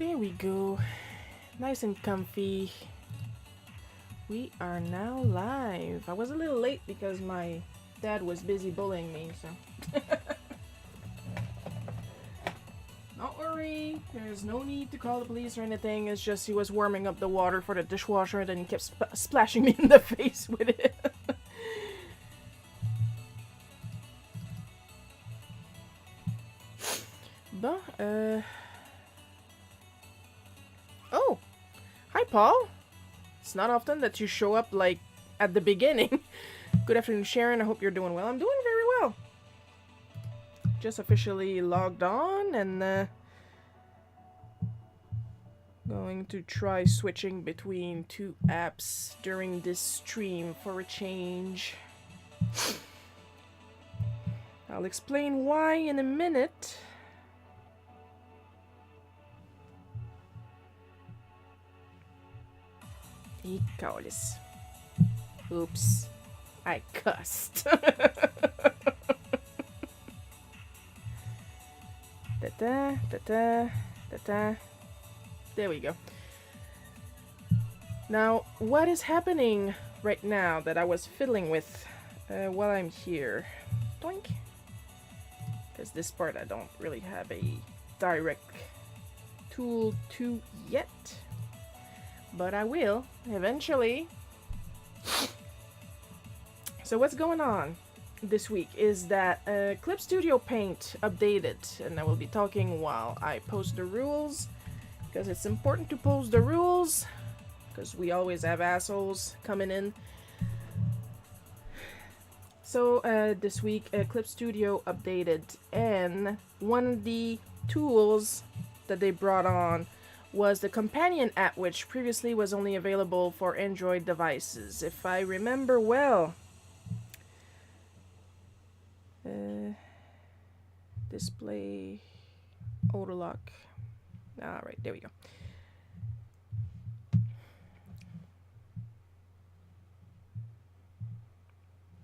There we go. Nice and comfy. We are now live. I was a little late because my dad was busy bullying me, so. Don't worry, there's no need to call the police or anything. It's just he was warming up the water for the dishwasher and then he kept splashing me in the face with it. But, oh! Hi, Paul! It's not often that you show up, like, at the beginning. Good afternoon, Sharon. I hope you're doing well. I'm doing very well. Just officially logged on and, going to try switching between two apps during this stream for a change. I'll explain why in a minute. Ecolis. Oops. I cussed. Da-da, da-da, da-da. There we go. Now, what is happening right now that I was fiddling with while I'm here? Doink. Because this part I don't really have a direct tool to yet. But I will, eventually. So what's going on this week is that Clip Studio Paint updated, and I will be talking while I post the rules, because it's important to post the rules, because we always have assholes coming in. So this week Clip Studio updated, and one of the tools that they brought on was the companion app, which previously was only available for Android devices, if I remember well. Display, auto lock. Alright, there we go.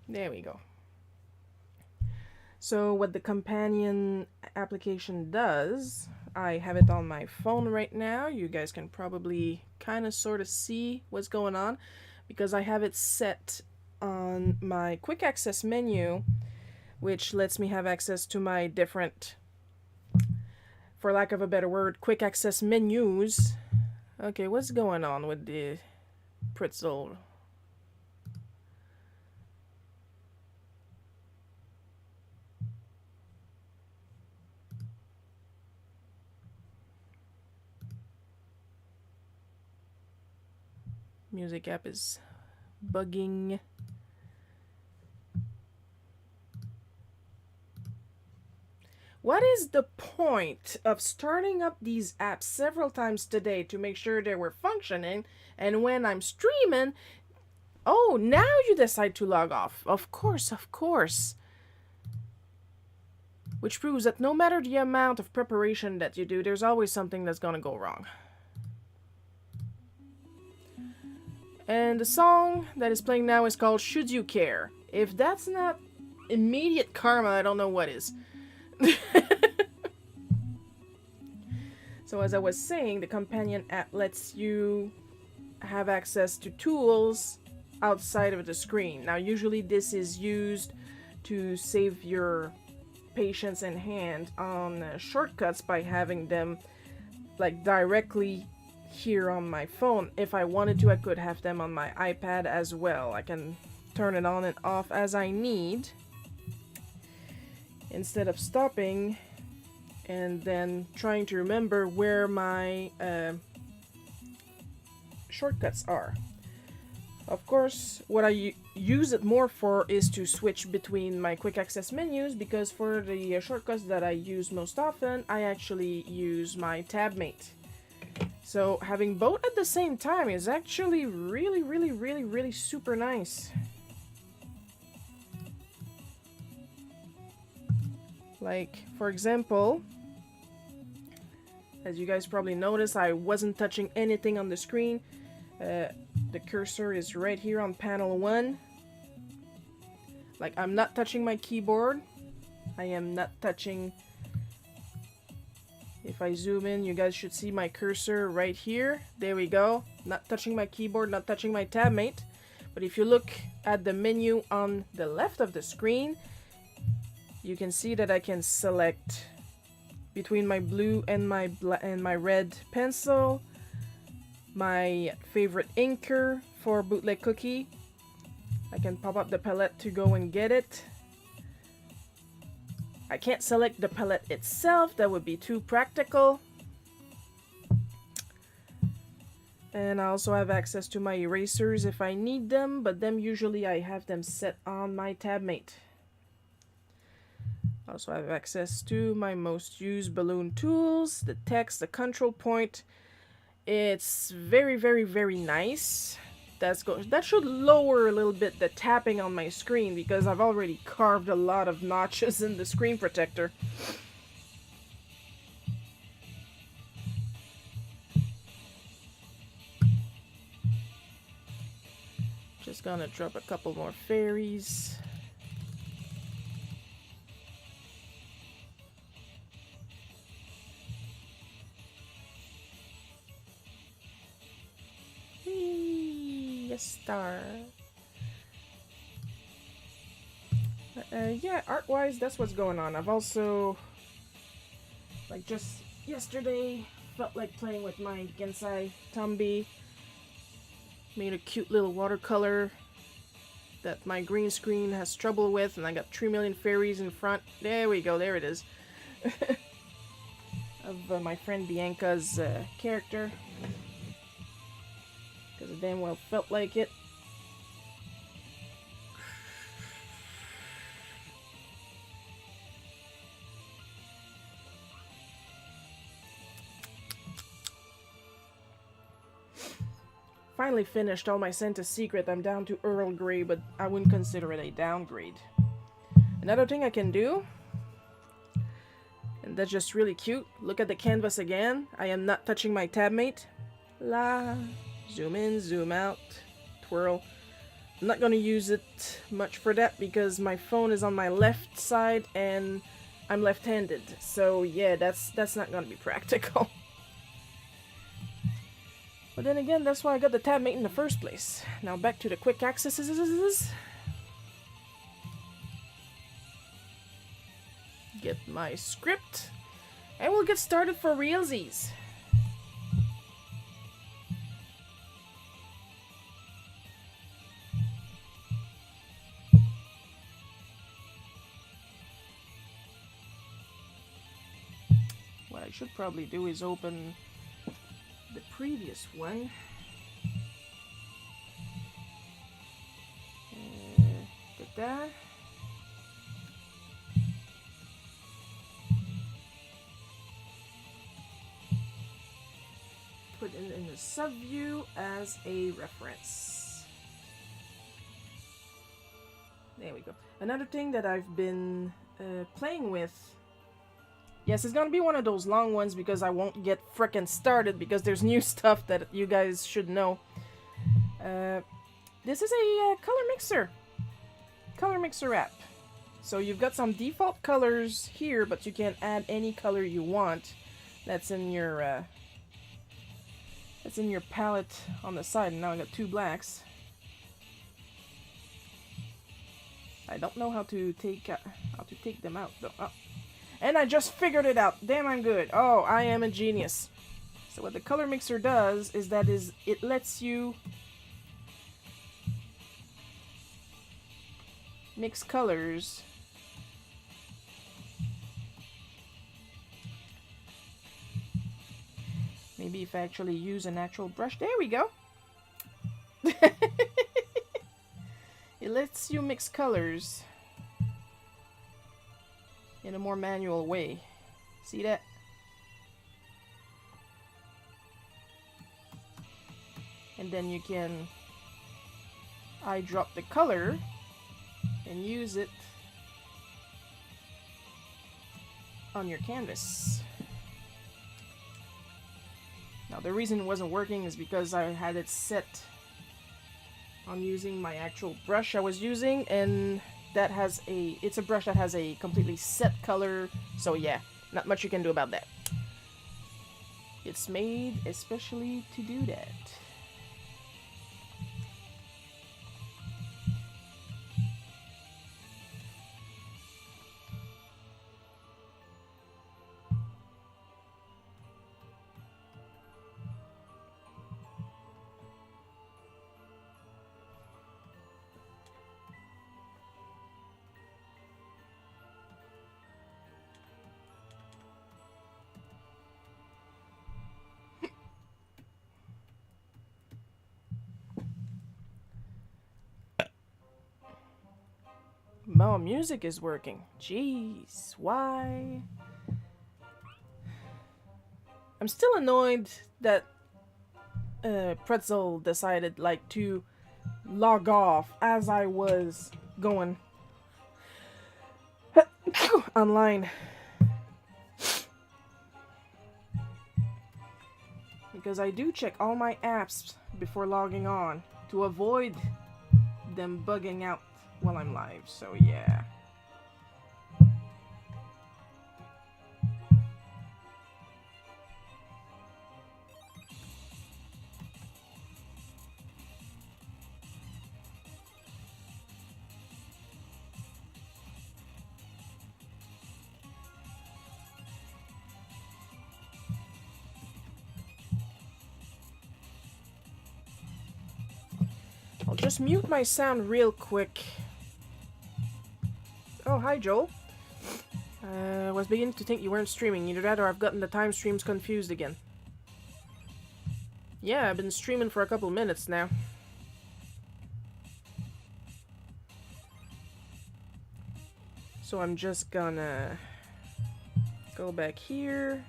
There we go. So what the companion application does, I have it on my phone right now. You guys can probably kind of sort of see what's going on because I have it set on my quick access menu, which lets me have access to my different, for lack of a better word, quick access menus. Okay, what's going on with the pretzel? Music app is bugging. What is the point of starting up these apps several times today to make sure they were functioning, and when I'm streaming, oh, now you decide to log off. Of course, of course. Which proves that no matter the amount of preparation that you do, there's always something that's gonna go wrong. And the song that is playing now is called Should You Care. If that's not immediate karma, I don't know what is. So as I was saying, the companion app lets you have access to tools outside of the screen. Now usually this is used to save your patience in hand on shortcuts by having them like directly here on my phone. If I wanted to, I could have them on my iPad as well. I can turn it on and off as I need instead of stopping and then trying to remember where my shortcuts are. Of course, what I use it more for is to switch between my quick access menus, because for the shortcuts that I use most often, I actually use my tab mate. So having both at the same time is actually really super nice. Like, for example, as you guys probably noticed, I wasn't touching anything on the screen. The cursor is right here on panel 1. Like, I'm not touching my keyboard. I am not touching... If If I zoom in, you guys should see my cursor right here. There we go. Not touching my keyboard, not touching my tab mate. But if you look at the menu on the left of the screen, you can see that I can select between my blue and my red pencil, my favorite inker for Bootleg Cookie. I can pop up the palette to go and get it. I can't select the palette itself, that would be too practical. And I also have access to my erasers if I need them, but them usually I have them set on my tab mate. I also have access to my most used balloon tools, the text, the control point. It's very, very, very nice. That should lower a little bit the tapping on my screen because I've already carved a lot of notches in the screen protector. Just gonna drop a couple more fairies. Star. Yeah, art-wise, that's what's going on. I've also, like just yesterday, felt like playing with my Gensai Tambi. Made a cute little watercolor that my green screen has trouble with, and I got 3 million fairies in front. There we go, there it is. Of my friend Bianca's character. Because it damn well felt like it. Finally finished all my Santa Secret. I'm down to Earl Grey, but I wouldn't consider it a downgrade. Another thing I can do, and that's just really cute, look at the canvas again. I am not touching my tab mate. Zoom in, zoom out, twirl. I'm not going to use it much for that because my phone is on my left side and I'm left-handed. So yeah, that's not going to be practical. But then again, that's why I got the tab mate in the first place. Now back to the quick accesses. Get my script. And we'll get started for realsies. What I should probably do is open the previous one. Get that. Put it in the subview as a reference. There we go. Another thing that I've been playing with. Yes, it's gonna be one of those long ones because I won't get frickin' started because there's new stuff that you guys should know. This is a color mixer app. So you've got some default colors here, but you can add any color you want. That's in your palette on the side. And now I got 2 blacks. I don't know how to take them out though. Oh. And I just figured it out. Damn, I'm good. Oh, I am a genius. So what the color mixer does is it lets you mix colors maybe if I actually use an actual brush. There we go. It lets you mix colors in a more manual way. See that? And then you can eyedrop the color and use it on your canvas. Now the reason it wasn't working is because I had it set on using my actual brush I was using, and it's a brush that has a completely set color, so yeah, not much you can do about that. It's made especially to do that. Oh, music is working. Jeez, why? I'm still annoyed that Pretzel decided like to log off as I was going online. Because I do check all my apps before logging on to avoid them bugging out while I'm live, so yeah. I'll just mute my sound real quick. Oh, hi Joel. I was beginning to think you weren't streaming. Either that or I've gotten the time streams confused again. Yeah, I've been streaming for a couple minutes now. So I'm just gonna go back here.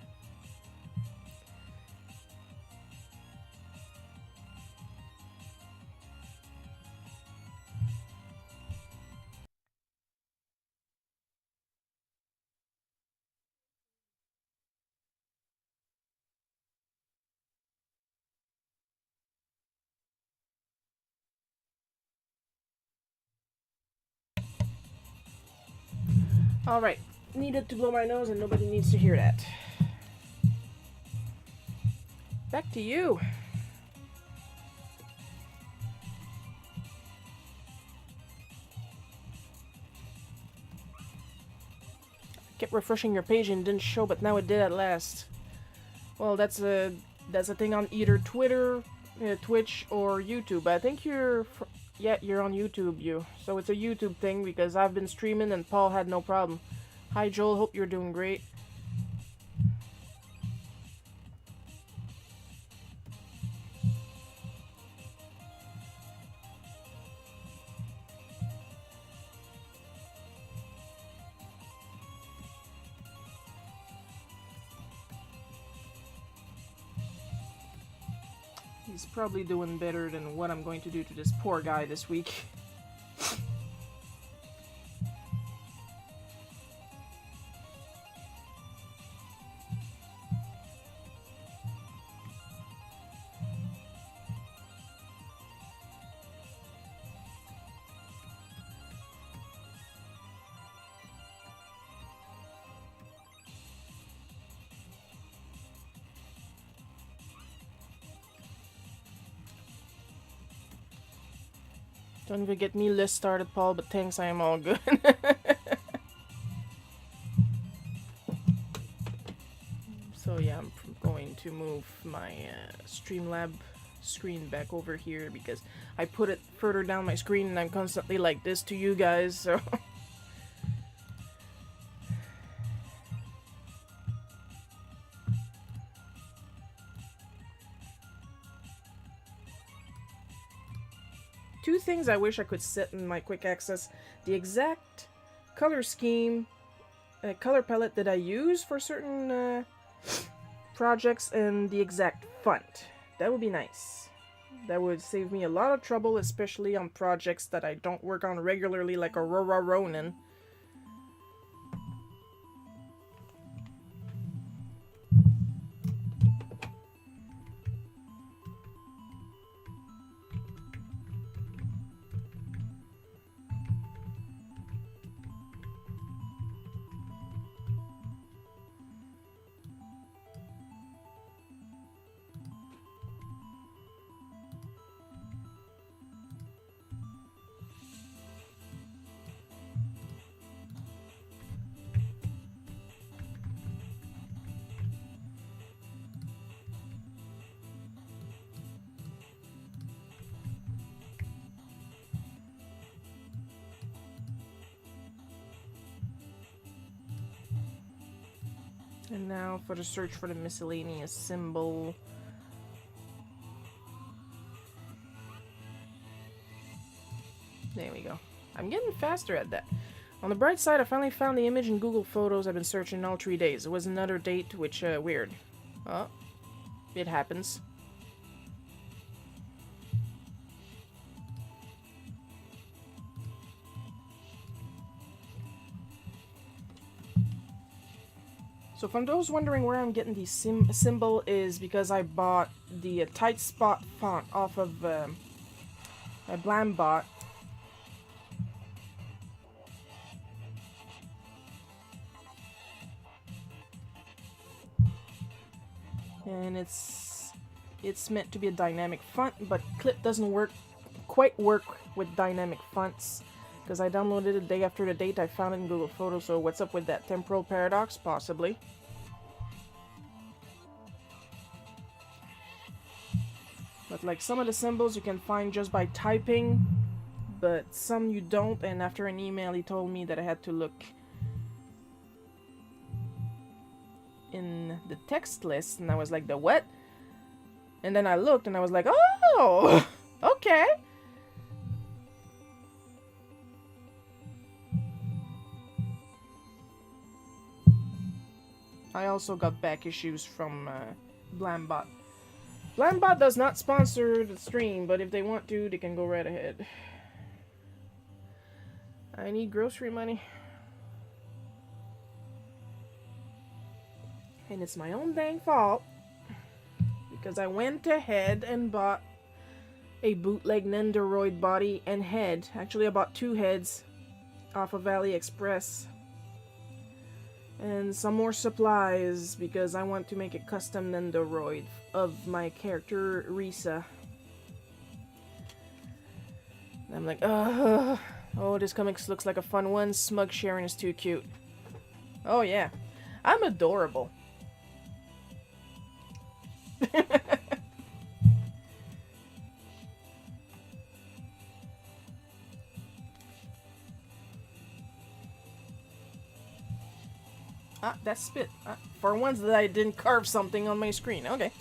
Alright, needed to blow my nose and nobody needs to hear that. Back to you. Kept refreshing your page and it didn't show, but now it did at last. Well, that's a thing on either Twitter, Twitch, or YouTube. I think you're on YouTube, you. So it's a YouTube thing because I've been streaming and Paul had no problem. Hi Joel, hope you're doing great. He's probably doing better than what I'm going to do to this poor guy this week. Don't even get me list started, Paul, but thanks, I am all good. So yeah, I'm going to move my Streamlab screen back over here because I put it further down my screen and I'm constantly like this to you guys, so... Two things I wish I could set in my quick access: the exact color scheme, color palette that I use for certain projects, and the exact font. That would be nice. That would save me a lot of trouble, especially on projects that I don't work on regularly, like Aurora Ronin. And now for the search for the miscellaneous symbol. There we go. I'm getting faster at that. On the bright side, I finally found the image in Google Photos I've been searching all 3 days. It was another date, which, weird. Oh, it happens. So from those wondering where I'm getting the symbol is because I bought the tight spot font off of a Blambot. And it's meant to be a dynamic font, but Clip doesn't quite work with dynamic fonts because I downloaded it the day after the date I found it in Google Photos. So what's up with that? Temporal paradox? Possibly. But like some of the symbols you can find just by typing, but some you don't, and after an email he told me that I had to look in the text list, and I was like, the what? And then I looked and I was like, oh, okay. I also got back issues from Blambot. Blambot does not sponsor the stream, but if they want to, they can go right ahead. I need grocery money. And it's my own dang fault because I went ahead and bought a bootleg Nendoroid body and head. Actually, I bought 2 heads off of AliExpress. And some more supplies because I want to make a custom Nendoroid of my character Risa. And I'm like, oh, this comics looks like a fun one. Smug Sharon is too cute. Oh yeah, I'm adorable. Ah, that's spit. For once that I didn't carve something on my screen. Okay.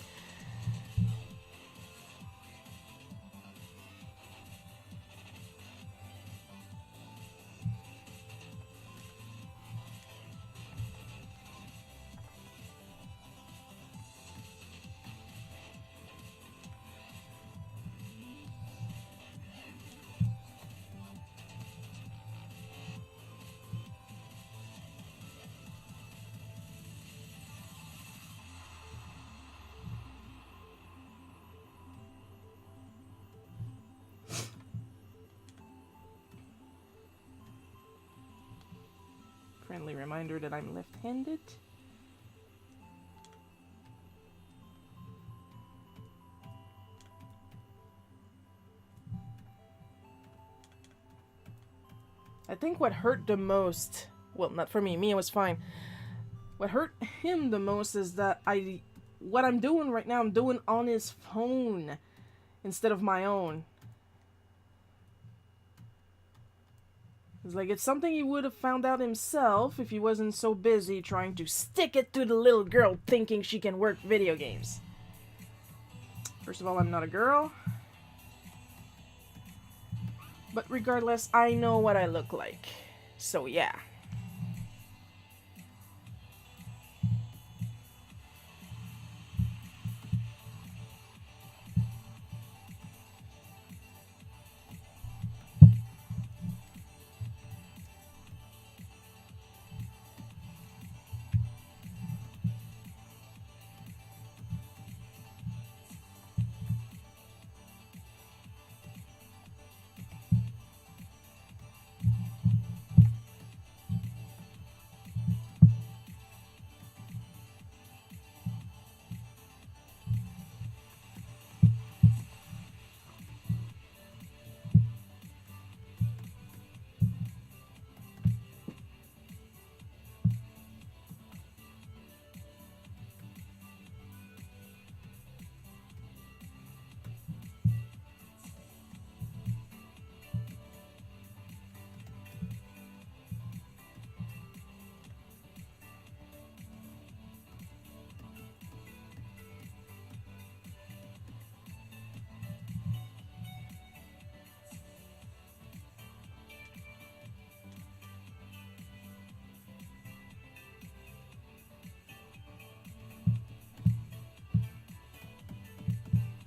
Friendly reminder that I'm left-handed. I think what hurt the most, well, not for me, Mia was fine. What hurt him the most is that what I'm doing right now, I'm doing on his phone instead of my own. It's like, it's something he would have found out himself if he wasn't so busy trying to stick it to the little girl thinking she can work video games. First of all, I'm not a girl. But regardless, I know what I look like. So yeah.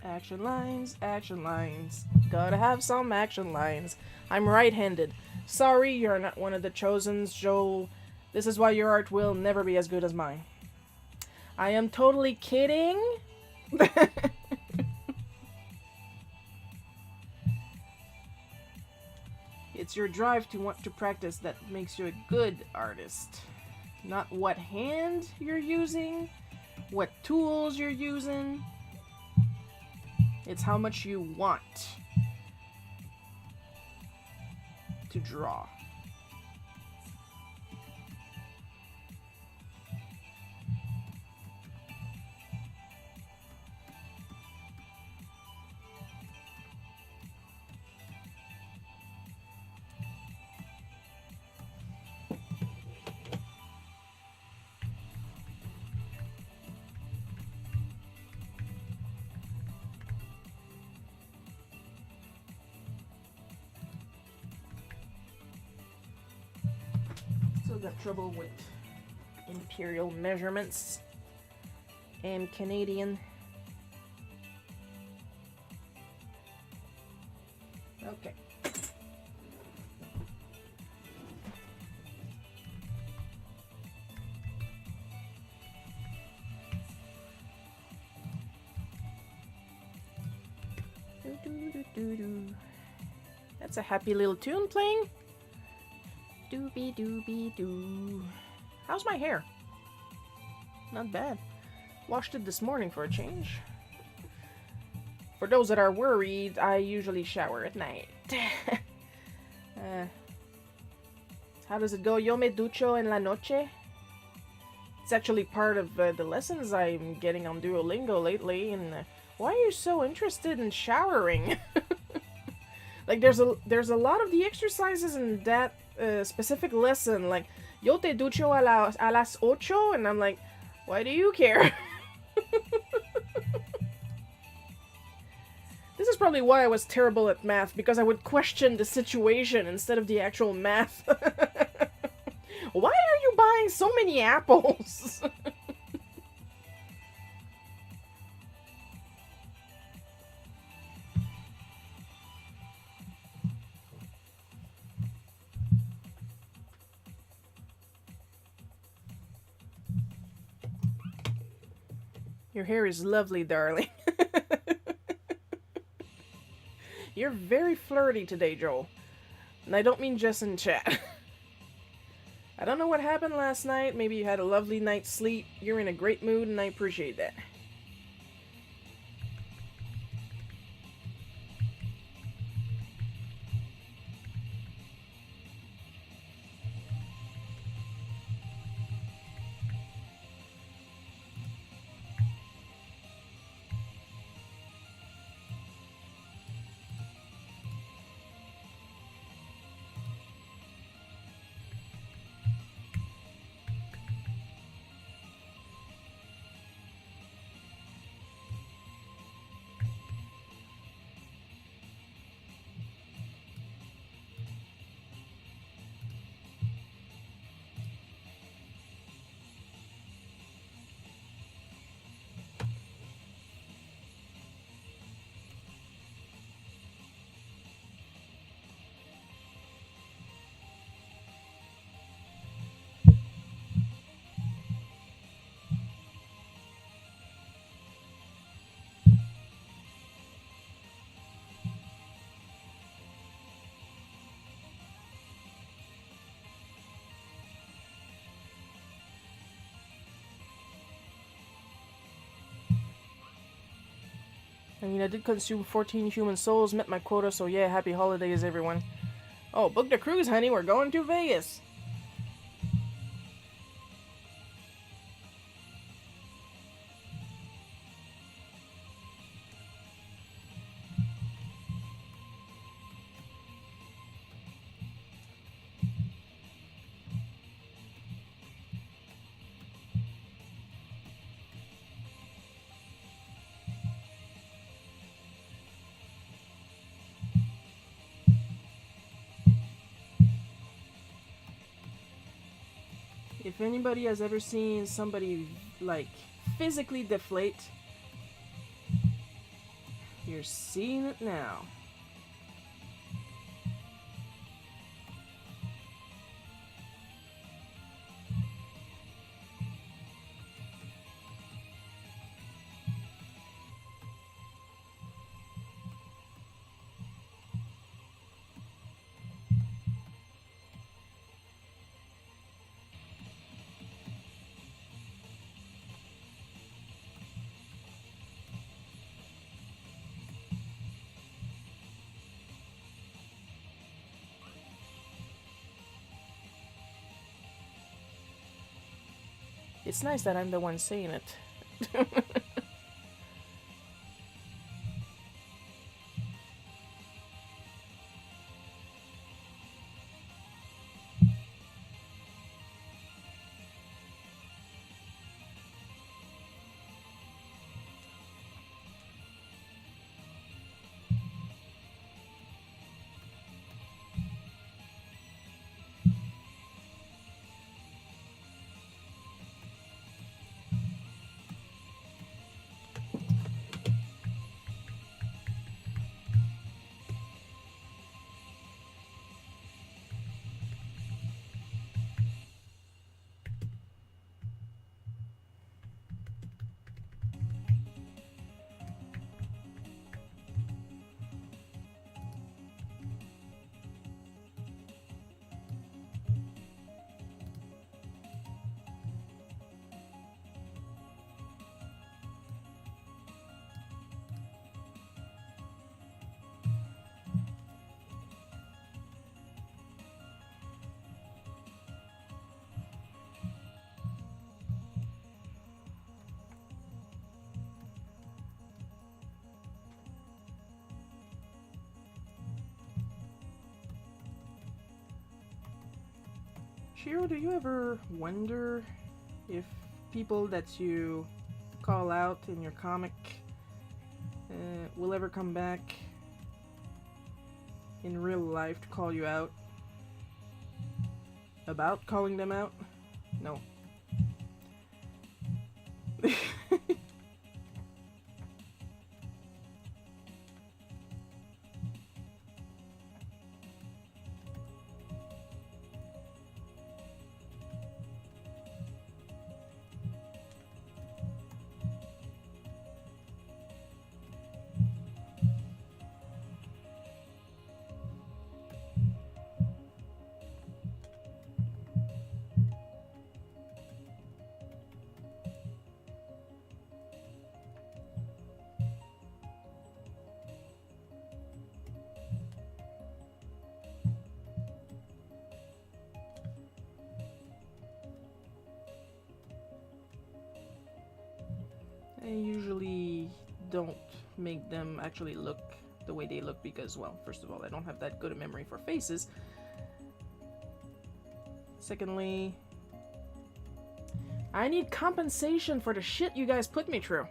Action lines, action lines. Gotta have some action lines. I'm right-handed. Sorry, you're not one of the chosens, Joel. This is why your art will never be as good as mine. I am totally kidding. It's your drive to want to practice that makes you a good artist. Not what hand you're using, what tools you're using. It's how much you want to draw. Still got trouble with imperial measurements and Canadian. Okay. That's a happy little tune playing. Doobie doobie doo. How's my hair? Not bad. Washed it this morning for a change. For those that are worried, I usually shower at night. How does it go? Yo me ducho en la noche? It's actually part of the lessons I'm getting on Duolingo lately. And why are you so interested in showering? Like there's a lot of the exercises in that specific lesson. Like yo te ducho a las ocho, and I'm like, why do you care? This is probably why I was terrible at math, because I would question the situation instead of the actual math. Why are you buying so many apples? Your hair is lovely, darling. You're very flirty today, Joel. And I don't mean just in chat. I don't know what happened last night. Maybe you had a lovely night's sleep. You're in a great mood, and I appreciate that. I mean, I did consume 14 human souls, met my quota, so yeah, happy holidays, everyone. Oh, book the cruise, honey, we're going to Vegas. If anybody has ever seen somebody, like, physically deflate, You're seeing it now. It's nice that I'm the one saying it. Shiro, do you ever wonder if people that you call out in your comic will ever come back in real life to call you out about calling them out? No. I usually don't make them actually look the way they look because, well, first of all, I don't have that good a memory for faces. Secondly, I need compensation for the shit you guys put me through.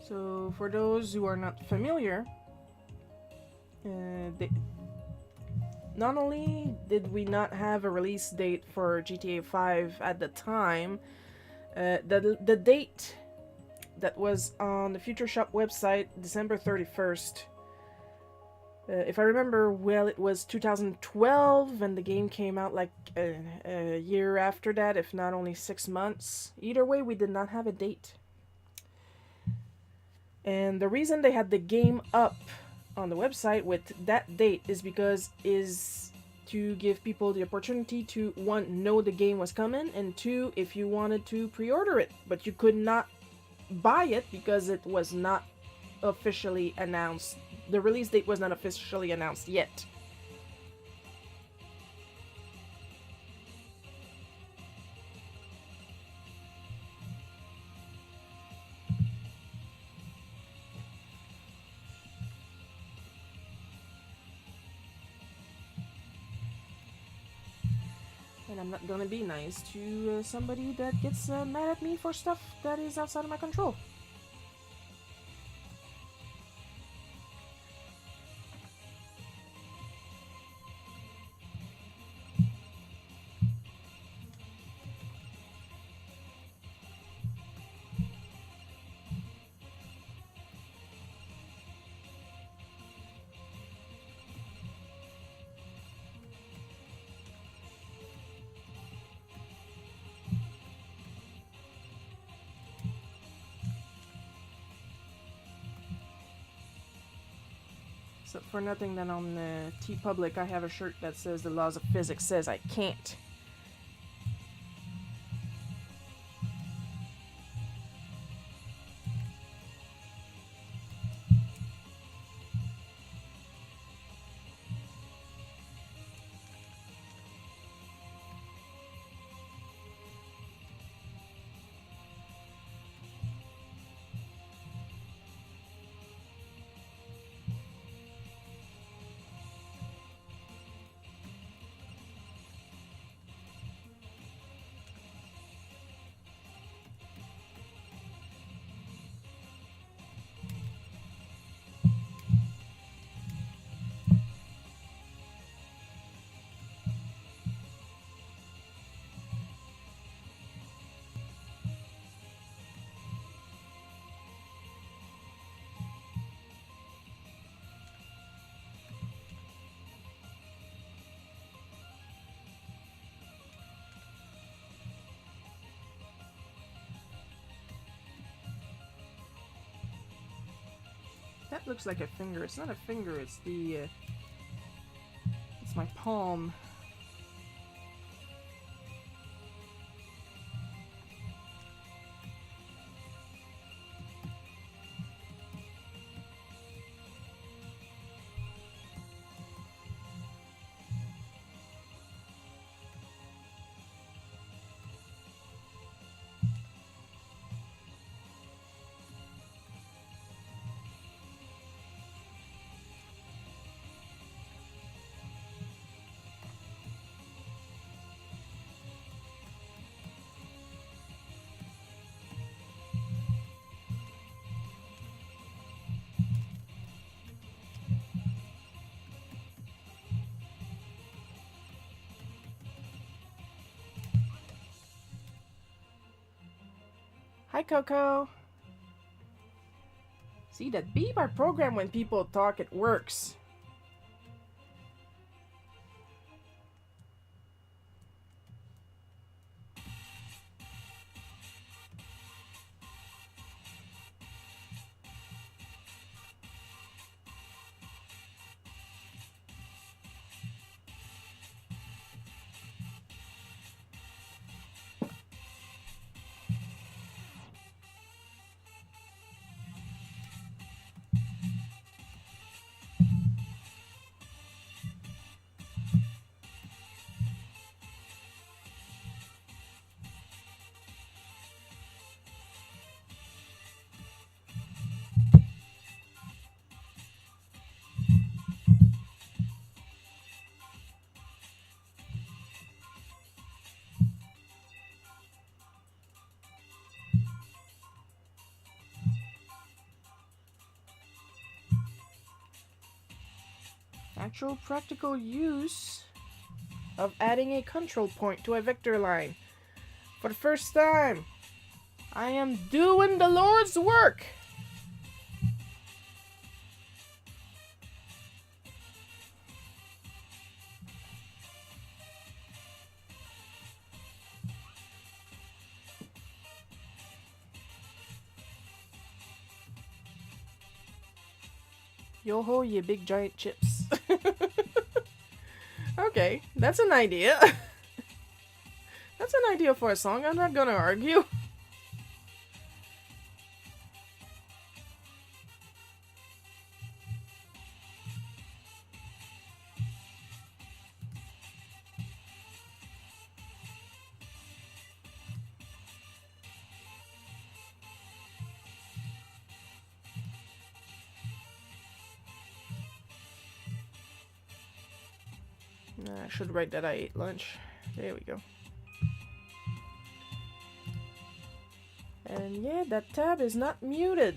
So for those who are not familiar, not only did we not have a release date for GTA 5 at the time, the date that was on the Future Shop website, December 31st, if I remember well, it was 2012, and the game came out like a year after that, if not only 6 months. Either way, we did not have a date. And the reason they had the game up on the website with that date is to give people the opportunity to, one, know the game was coming, and two, if you wanted to pre-order it, but you could not buy it because it was not officially announced. The release date was not officially announced yet. And I'm not gonna be nice to somebody that gets mad at me for stuff that is outside of my control. Except for nothing, then on TeePublic I have a shirt that says the laws of physics says I can't. That looks like a finger. It's not a finger, it's the it's my palm. Hi, Coco. See, that beep I program when people talk, it works. Actual practical use of adding a control point to a vector line. For the first time, I am doing the Lord's work. Yo-ho, you big giant chips. Okay, that's an idea. That's an idea for a song, I'm not gonna argue. I should write that I ate lunch. There we go. And yeah, that tab is not muted.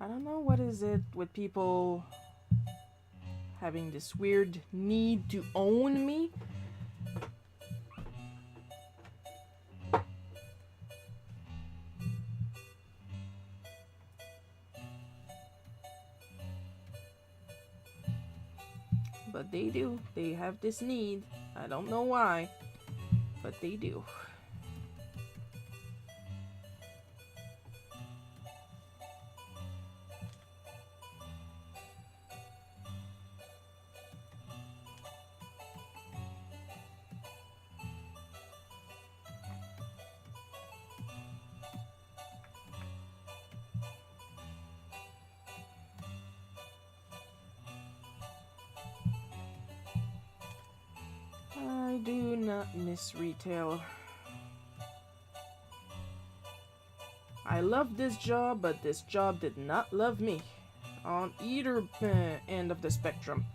I don't know what is it with people having this weird need to own me. But they do. They have this need. I don't know why, but they do. I do not miss retail. I love this job, but this job did not love me on either end of the spectrum.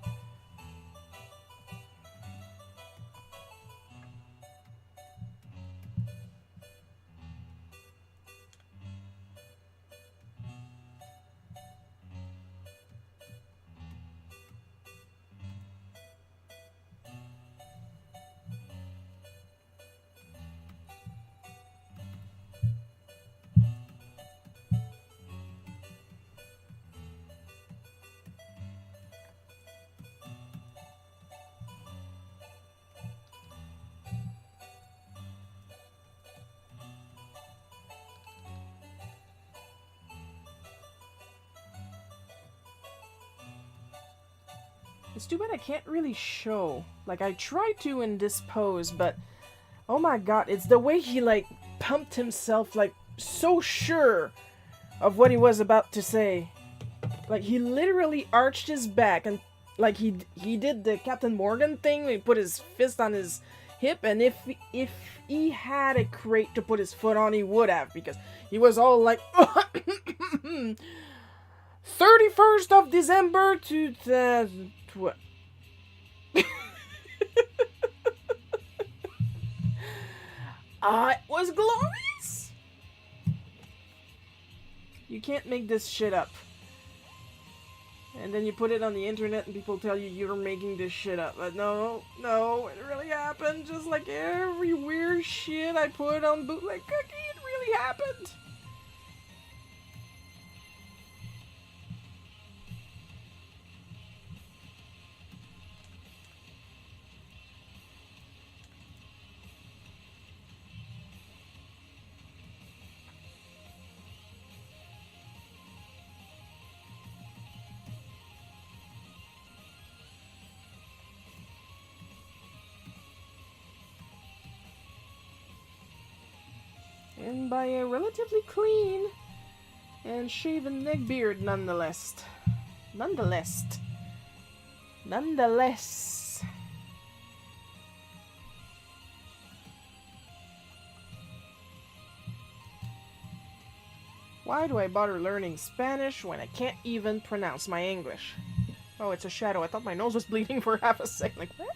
It's too bad I can't really show. Like, I tried to in this pose, but oh my god, it's the way he, like, pumped himself, like, so sure of what he was about to say. Like, he literally arched his back and, like, he did the Captain Morgan thing. He put his fist on his hip, and if he had a crate to put his foot on, he would have, because he was all like, 31st of December to what? It was glorious. You can't make this shit up. And then you put it on the internet and people tell you you're making this shit up. But no, no, it really happened. Just like every weird shit I put on Bootleg Cookie, it really happened. And by a relatively clean and shaven neck beard nonetheless. Nonetheless. Why do I bother learning Spanish when I can't even pronounce my English? Oh, it's a shadow. I thought my nose was bleeding for half a second. Like, what?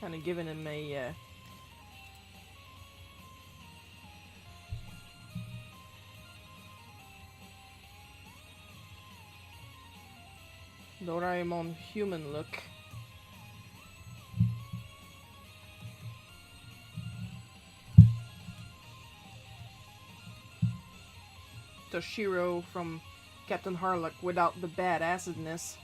Kind of giving him a Doraemon human look. Toshiro from Captain Harlock without the bad acidness.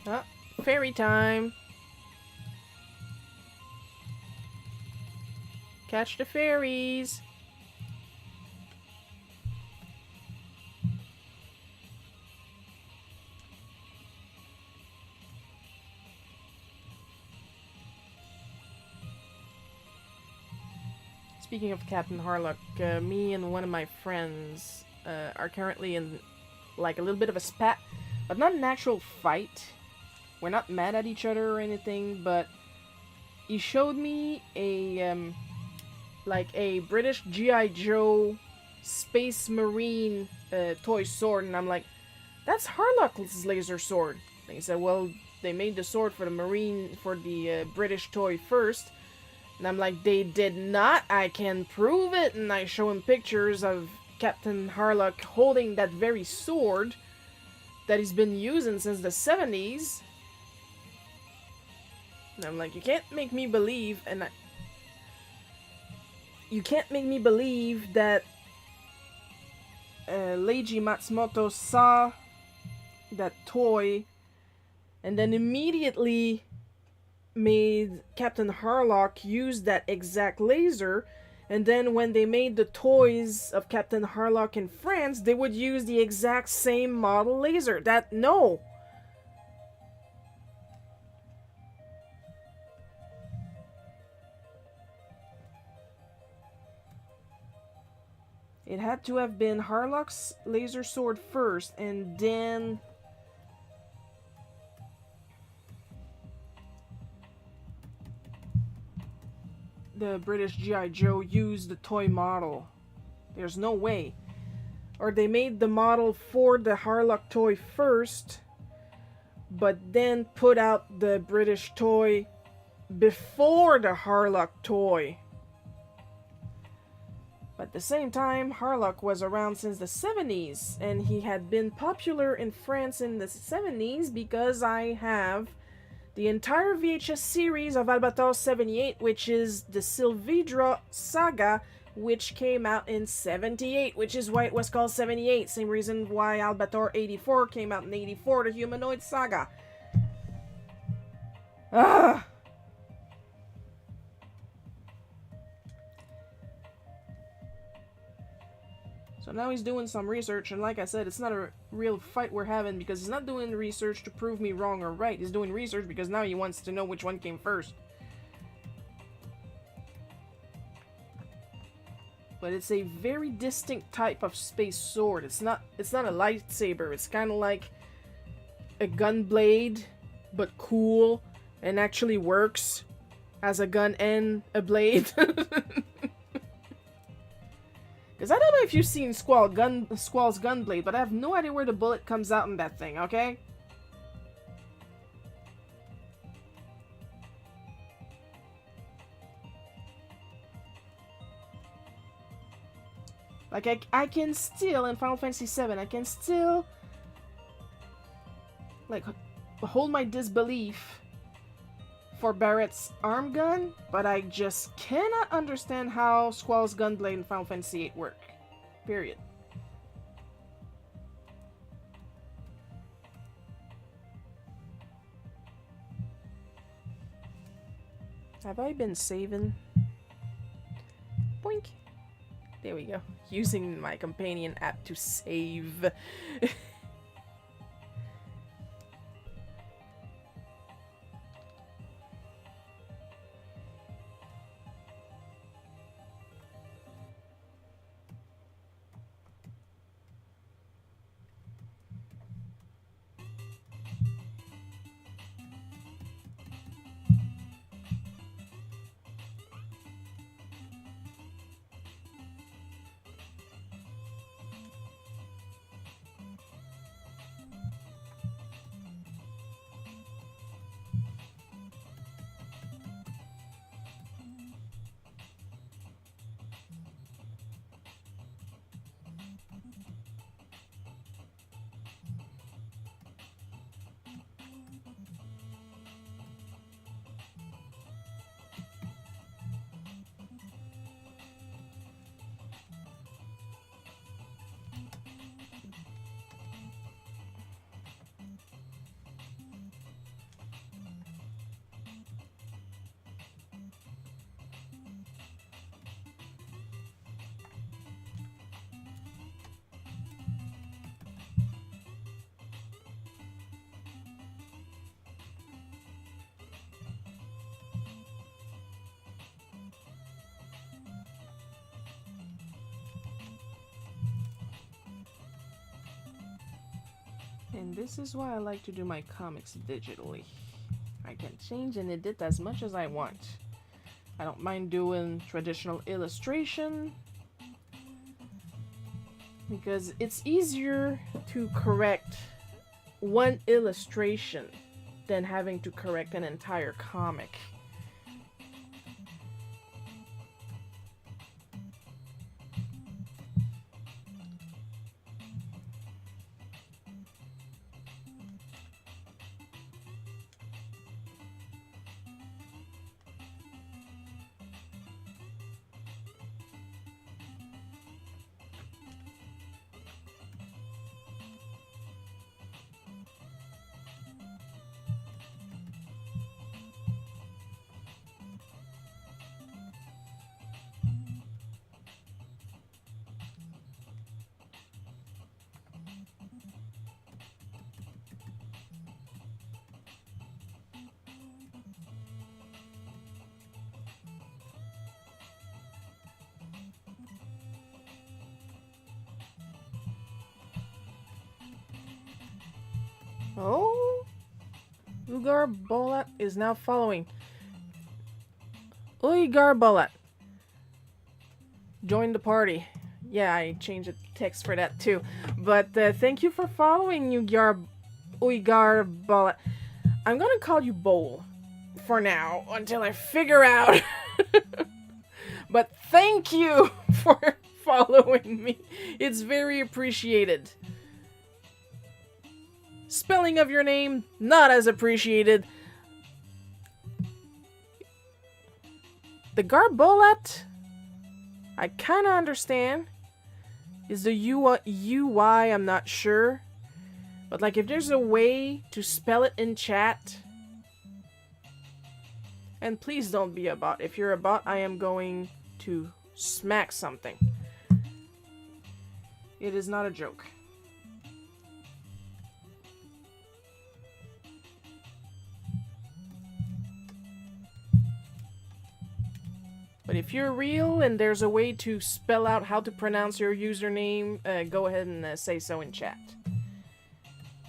Ah, fairy time. Catch the fairies. Speaking of Captain Harlock, me and one of my friends are currently in like a little bit of a spat, but not an actual fight. We're not mad at each other or anything, but he showed me a like a British G.I. Joe Space Marine toy sword, and I'm like, that's Harlock's laser sword. And he said, well, they made the sword for the British toy first. And I'm like, they did not. I can prove it. And I show him pictures of Captain Harlock holding that very sword that he's been using since the 70s. And I'm like, you can't make me believe, you can't make me believe that Leiji Matsumoto saw that toy and then immediately made Captain Harlock use that exact laser, and then when they made the toys of Captain Harlock in France, they would use the exact same model laser. No! It had to have been Harlock's laser sword first, and then the British G.I. Joe used the toy model. There's no way. Or they made the model for the Harlock toy first, but then put out the British toy before the Harlock toy. But at the same time, Harlock was around since the 70s, and he had been popular in France in the 70s because I have the entire VHS series of Albator 78, which is the Sylvedra saga, which came out in 78, which is why it was called 78. Same reason why Albator 84 came out in 84, the Humanoid saga. Ugh! So now he's doing some research, and like I said, it's not a real fight we're having because he's not doing research to prove me wrong or right. He's doing research because now he wants to know which one came first. But it's a very distinct type of space sword. It's not a lightsaber. It's kind of like a gun blade, but cool and actually works as a gun and a blade. Because I don't know if you've seen Squall's gunblade, but I have no idea where the bullet comes out in that thing, okay? Like, I can still, in Final Fantasy VII, I can still, like, hold my disbelief for Barrett's arm gun, but I just cannot understand how Squall's gunblade in Final Fantasy VIII work. Period. Have I been saving? Boink. There we go. Using my companion app to save. And this is why I like to do my comics digitally. I can change and edit as much as I want. I don't mind doing traditional illustration because it's easier to correct one illustration than having to correct an entire comic. Oh, Ugar Bolat is now following. Ugar Bolat, join the party. Yeah, I changed the text for that too. But thank you for following, Ugar Bolat. I'm gonna call you Bowl for now until I figure out. But thank you for following me. It's very appreciated. Spelling of your name, not as appreciated. The Garbolat, I kinda understand. Is the UI, I'm not sure. But like, if there's a way to spell it in chat. And please don't be a bot. If you're a bot, I am going to smack something. It is not a joke. But if you're real and there's a way to spell out how to pronounce your username, go ahead and say so in chat.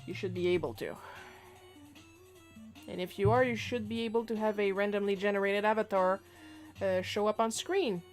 You should be able to. And if you are, you should be able to have a randomly generated avatar show up on screen.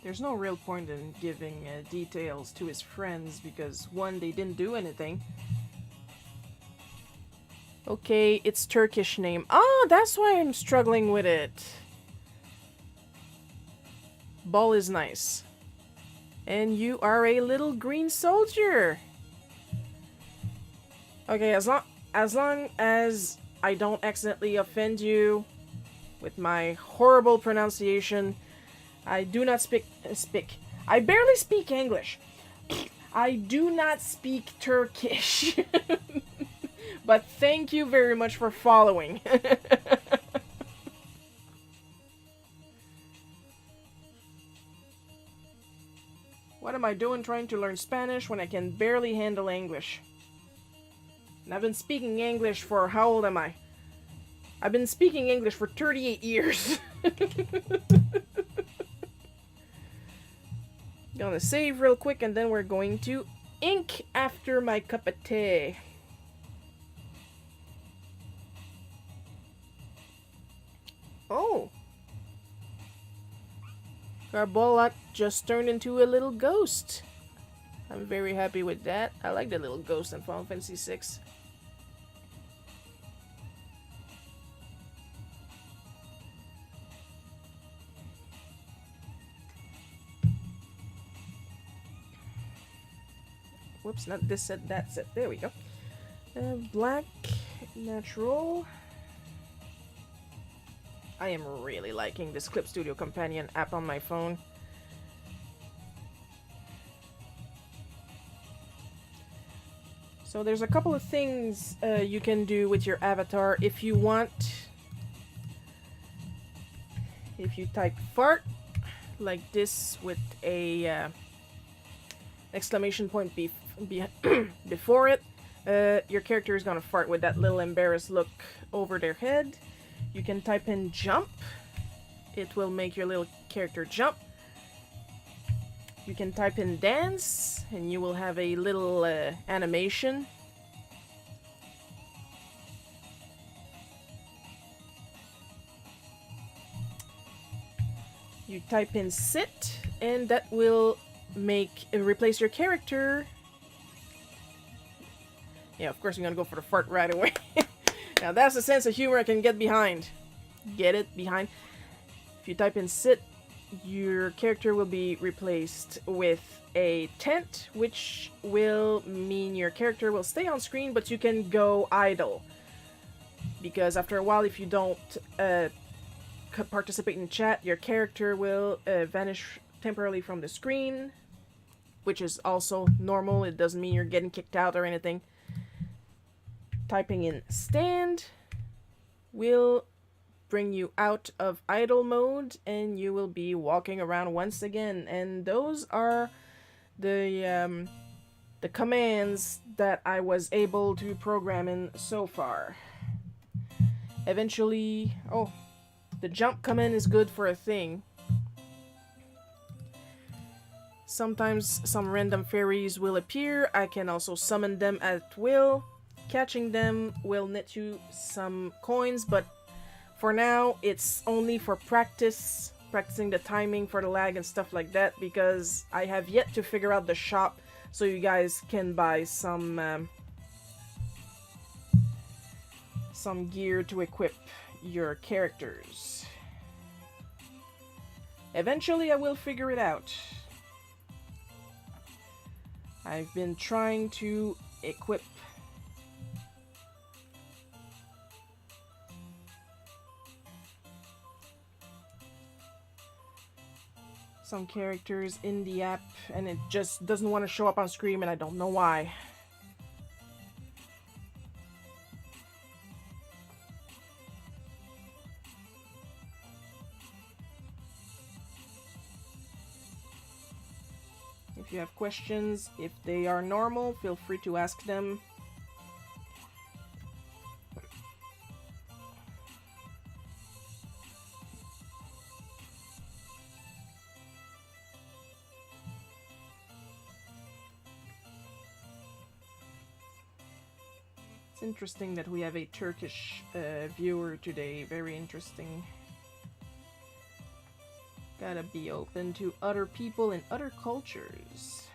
There's no real point in giving details to his friends because, one, they didn't do anything. Okay, it's Turkish name. Oh, that's why I'm struggling with it. Ball is nice. And you are a little green soldier. Okay, as long as I don't accidentally offend you with my horrible pronunciation. I do not I barely speak English. I do not speak Turkish. But thank you very much for following. What am I doing trying to learn Spanish when I can barely handle English? And I've been speaking English for, how old am I? I've been speaking English for 38 years. Gonna save real quick and then we're going to ink after my cup of tea. Oh. Garbolot just turned into a little ghost. I'm very happy with that. I like the little ghost in Final Fantasy VI. Whoops, not this set, that set. There we go. Black, natural. I am really liking this Clip Studio Companion app on my phone. So there's a couple of things you can do with your avatar if you want. If you type fart like this with a exclamation point before it, your character is gonna fart with that little embarrassed look over their head. You can type in jump. It will make your little character jump. You can type in dance, and you will have a little animation. You type in sit, and that will replace your character. Yeah, of course you're gonna go for the fart right away. Now that's a sense of humor I can get behind. Get it? Behind. If you type in sit, your character will be replaced with a tent, which will mean your character will stay on screen, but you can go idle. Because after a while, if you don't participate in chat, your character will vanish temporarily from the screen, which is also normal. It doesn't mean you're getting kicked out or anything. Typing in stand will bring you out of idle mode and you will be walking around once again. And those are the commands that I was able to program in so far. Eventually, oh, the jump command is good for a thing. Sometimes some random fairies will appear. I can also summon them at will. Catching them will net you some coins, but for now, it's only for practicing the timing for the lag and stuff like that, because I have yet to figure out the shop so you guys can buy some gear to equip your characters. Eventually, I will figure it out. I've been trying to equip some characters in the app and it just doesn't want to show up on screen and I don't know why. If you have questions, if they are normal, feel free to ask them. It's interesting that we have a Turkish viewer today. Very interesting. Gotta be open to other people and other cultures.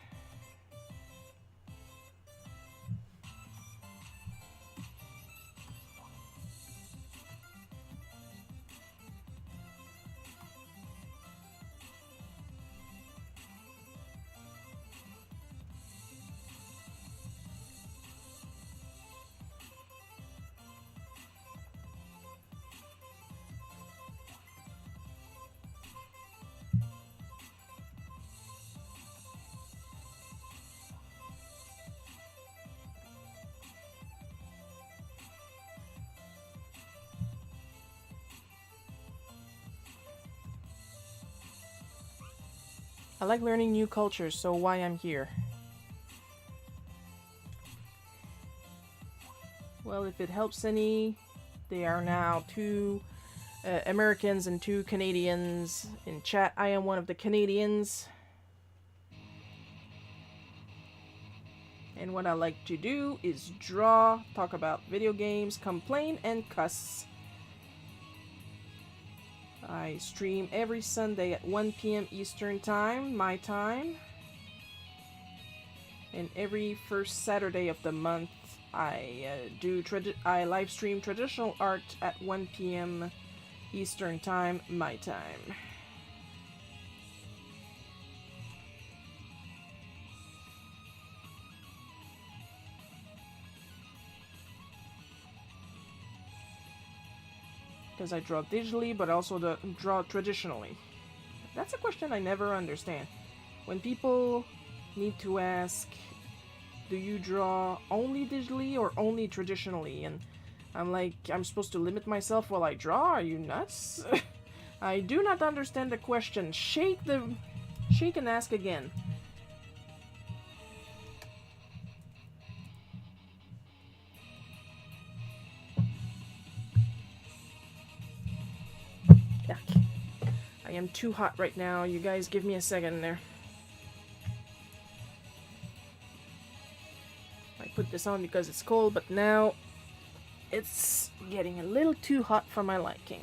I like learning new cultures, so why I'm here? Well, if it helps any, there are now 2 Americans and 2 Canadians in chat. I am one of the Canadians. And what I like to do is draw, talk about video games, complain, and cuss. I stream every Sunday at 1 p.m. Eastern Time, my time. And every first Saturday of the month, I live stream traditional art at 1 p.m. Eastern Time, my time. Because I draw digitally, but also draw traditionally. That's a question I never understand. When people need to ask, do you draw only digitally or only traditionally? And I'm like, I'm supposed to limit myself while I draw? Are you nuts? I do not understand the question. Shake and ask again. Yuck. I am too hot right now. You guys give me a second there. I put this on because it's cold, but now it's getting a little too hot for my liking.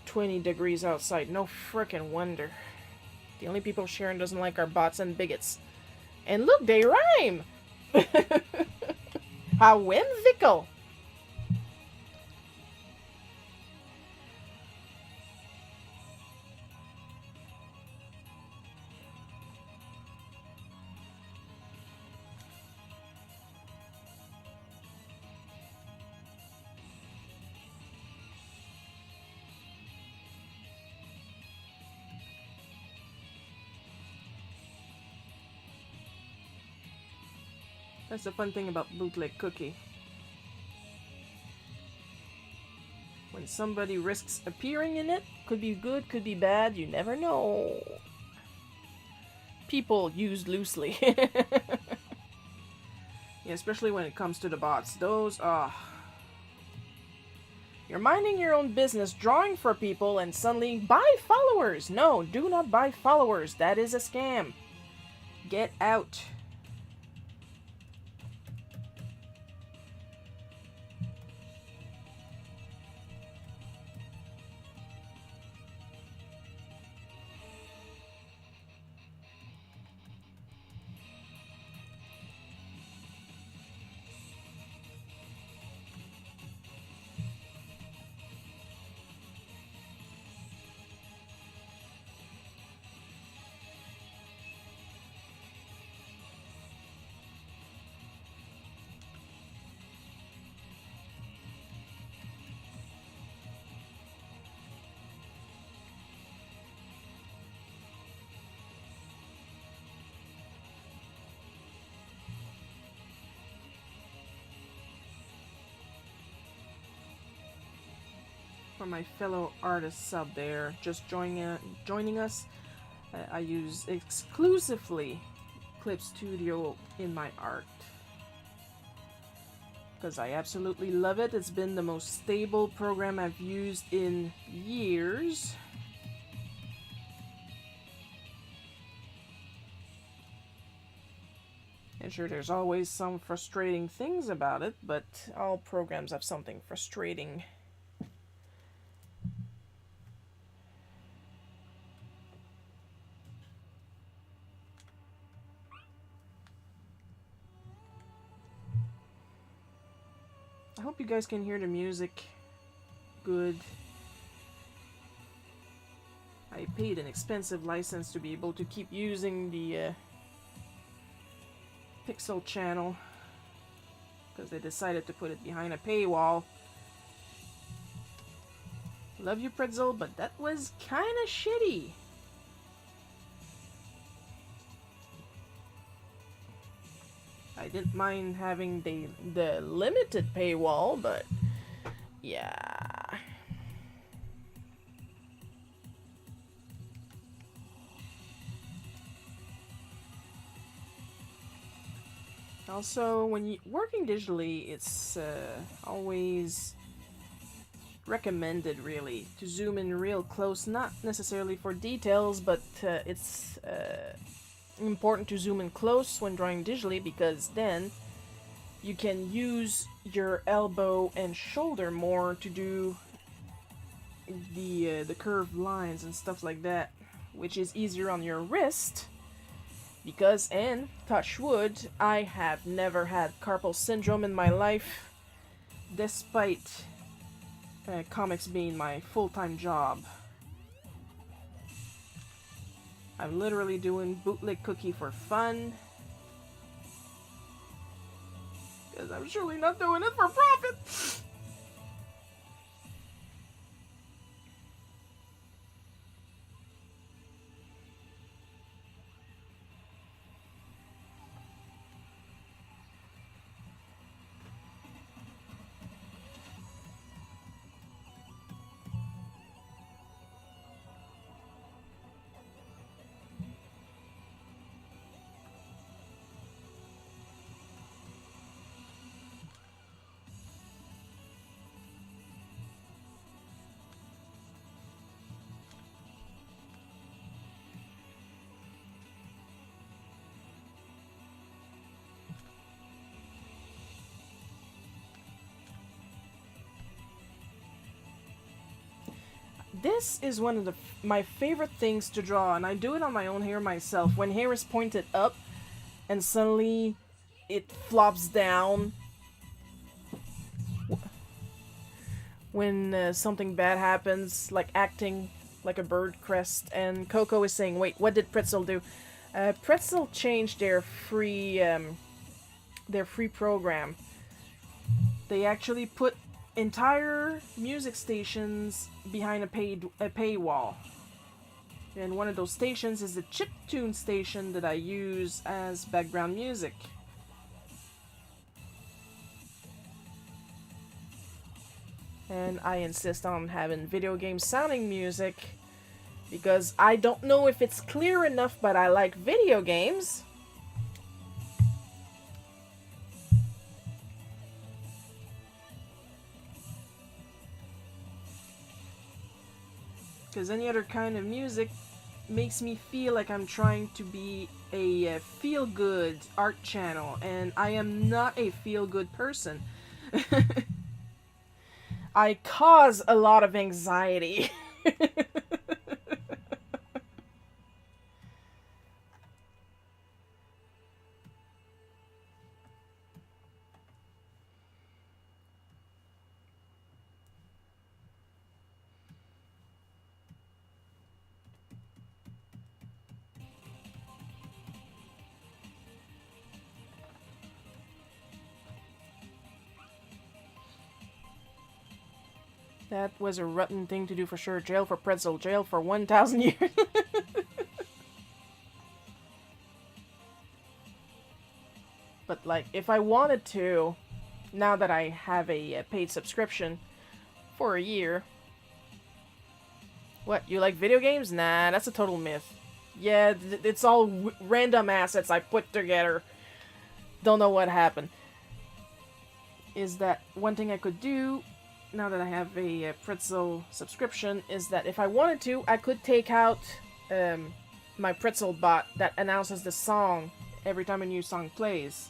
$20 outside. No frickin' wonder. The only people Sharon doesn't like are bots and bigots. And look, they rhyme! How whimsical! That's the fun thing about Bootleg Cookie. When somebody risks appearing in it, could be good, could be bad, you never know. People used loosely. Yeah, especially when it comes to the bots. Those, you're minding your own business, drawing for people, and suddenly buy followers! No, do not buy followers. That is a scam. Get out. for my fellow artists out there just joining us. I use exclusively Clip Studio in my art because I absolutely love it. It's been the most stable program I've used in years. And sure, there's always some frustrating things about it, but all programs have something frustrating. I hope you guys can hear the music good. I paid an expensive license to be able to keep using the Pixel channel because they decided to put it behind a paywall. Love you, Pretzel, but that was kind of shitty. I didn't mind having the limited paywall, but yeah. Also, when you're working digitally, it's always recommended, really, to zoom in real close, not necessarily for details, but it's important to zoom in close when drawing digitally because then you can use your elbow and shoulder more to do the curved lines and stuff like that, which is easier on your wrist. Because, and touch wood, I have never had carpal syndrome in my life, despite comics being my full-time job. I'm literally doing Bootleg Cookie for fun. Because I'm surely not doing it for profit! This is one of my favorite things to draw, and I do it on my own hair myself. When hair is pointed up, and suddenly it flops down. When something bad happens, like acting like a bird crest, and Coco is saying, wait, what did Pretzel do? Pretzel changed their free program. They actually put entire music stations behind a paywall. And one of those stations is the chiptune station that I use as background music. And I insist on having video game sounding music because I don't know if it's clear enough, but I like video games. Because any other kind of music makes me feel like I'm trying to be a feel-good art channel, and I am not a feel-good person. I cause a lot of anxiety. That was a rotten thing to do for sure. Jail for Pretzel. Jail for 1,000 years. But, like, if I wanted to, now that I have a paid subscription for a year, What, you like video games? Nah, that's a total myth. Yeah, it's all random assets I put together. Don't know what happened. Is that one thing I could do, now that I have a Pretzel subscription, is that if I wanted to, I could take out my Pretzel bot that announces the song every time a new song plays.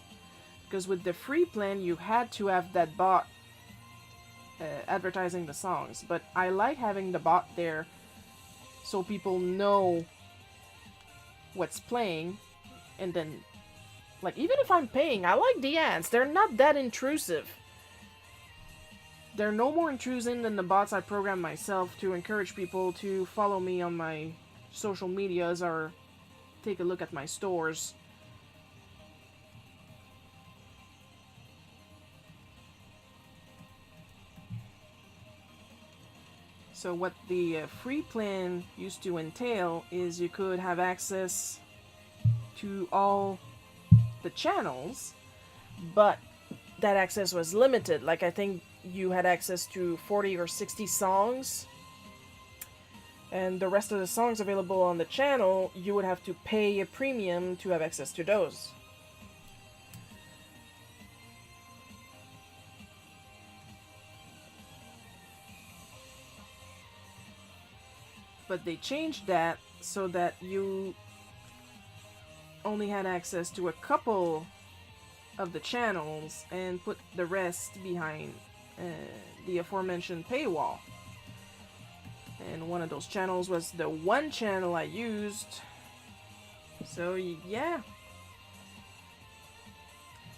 Because with the free plan, you had to have that bot advertising the songs. But I like having the bot there so people know what's playing. And then, like, even if I'm paying, I like the ads. They're not that intrusive. They're no more intrusive than the bots I program myself to encourage people to follow me on my social medias or take a look at my stores. So what the free plan used to entail is you could have access to all the channels, but that access was limited. Like, I think you had access to 40 or 60 songs, and the rest of the songs available on the channel, you would have to pay a premium to have access to those. But they changed that so that you only had access to a couple of the channels and put the rest behind the aforementioned paywall. And one of those channels was the one channel I used. So yeah.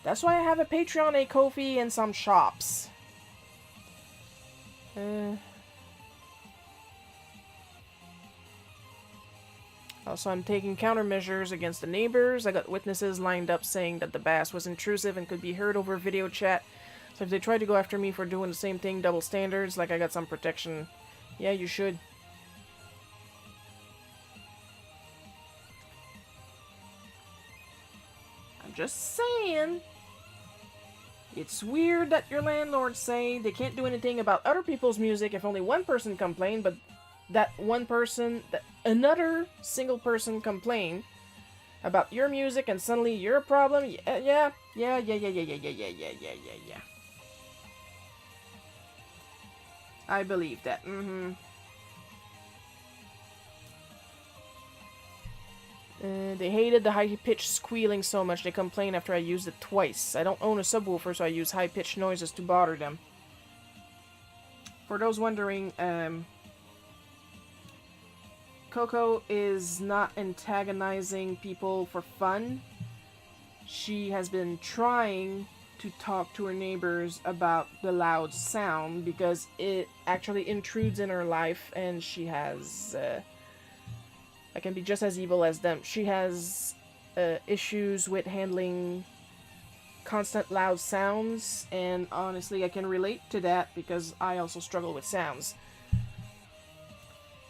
That's why I have a Patreon, a Ko-fi, and some shops. Also, I'm taking countermeasures against the neighbors. I got witnesses lined up saying that the bass was intrusive and could be heard over video chat. So if they try to go after me for doing the same thing, double standards, like I got some protection. Yeah, you should. I'm just saying. It's weird that your landlords say they can't do anything about other people's music if only one person complained, but that one person, another single person complained about your music and suddenly you're a problem? Yeah. I believe that. They hated the high-pitched squealing so much they complained after I used it twice. I don't own a subwoofer, so I use high-pitched noises to bother them. For those wondering, Coco is not antagonizing people for fun. She has been trying to talk to her neighbors about the loud sound because it actually intrudes in her life, and she has... I can be just as evil as them. She has issues with handling constant loud sounds, and honestly, I can relate to that because I also struggle with sounds.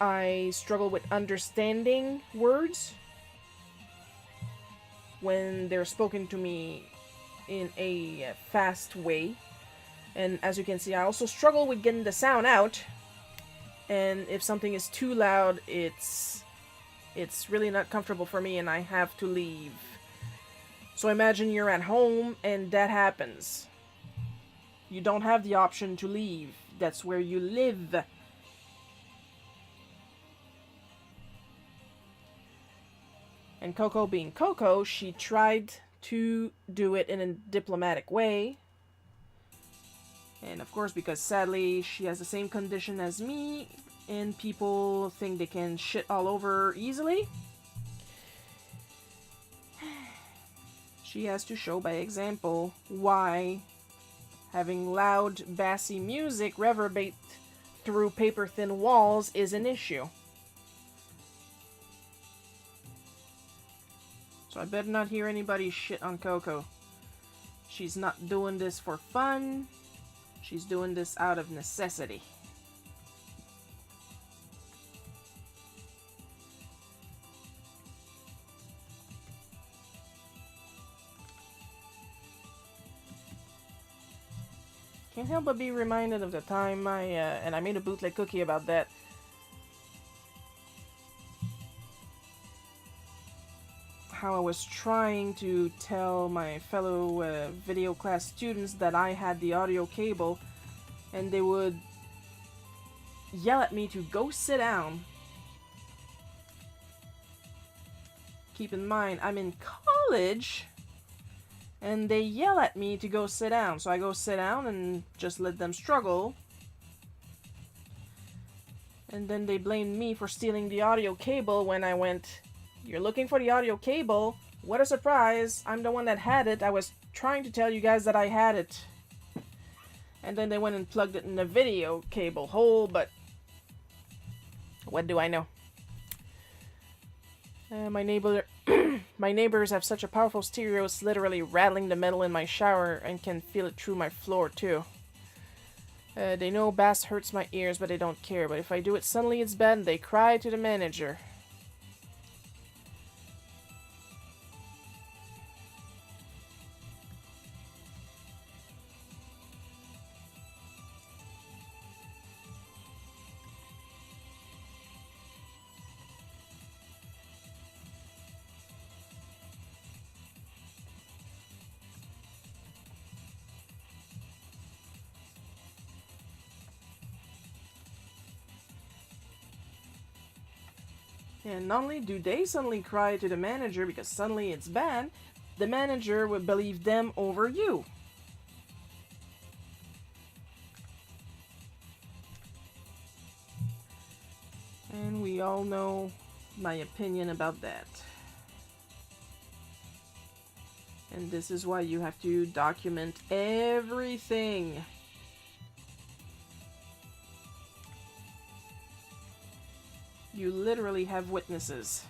I struggle with understanding words when they're spoken to me in a fast way. And as you can see, I also struggle with getting the sound out. And if something is too loud, it's really not comfortable for me and I have to leave. So imagine you're at home and that happens. You don't have the option to leave. That's where you live. And Coco being Coco, she tried to do it in a diplomatic way. And of course, because sadly she has the same condition as me, and people think they can shit all over easily, she has to show by example why having loud, bassy music reverberate through paper-thin walls is an issue. So I better not hear anybody shit on Coco. She's not doing this for fun. She's doing this out of necessity. Can't help but be reminded of the time and I made a bootleg cookie about that. how I was trying to tell my fellow video class students that I had the audio cable, and they would yell at me to go sit down. Keep in mind, I'm in college, and they yell at me to go sit down. So I go sit down and just let them struggle. And then they blamed me for stealing the audio cable when I went, "You're looking for the audio cable? What a surprise. I'm the one that had it. I was trying to tell you guys that I had it." And then they went and plugged it in the video cable hole, but what do I know? My neighbors have such a powerful stereo, it's literally rattling the metal in my shower and can feel it through my floor too. They know bass hurts my ears, but they don't care. But if I do it suddenly, it's bad, and they cry to the manager. And not only do they suddenly cry to the manager because suddenly it's bad, the manager would believe them over you. And we all know my opinion about that. And this is why you have to document everything. You literally have witnesses.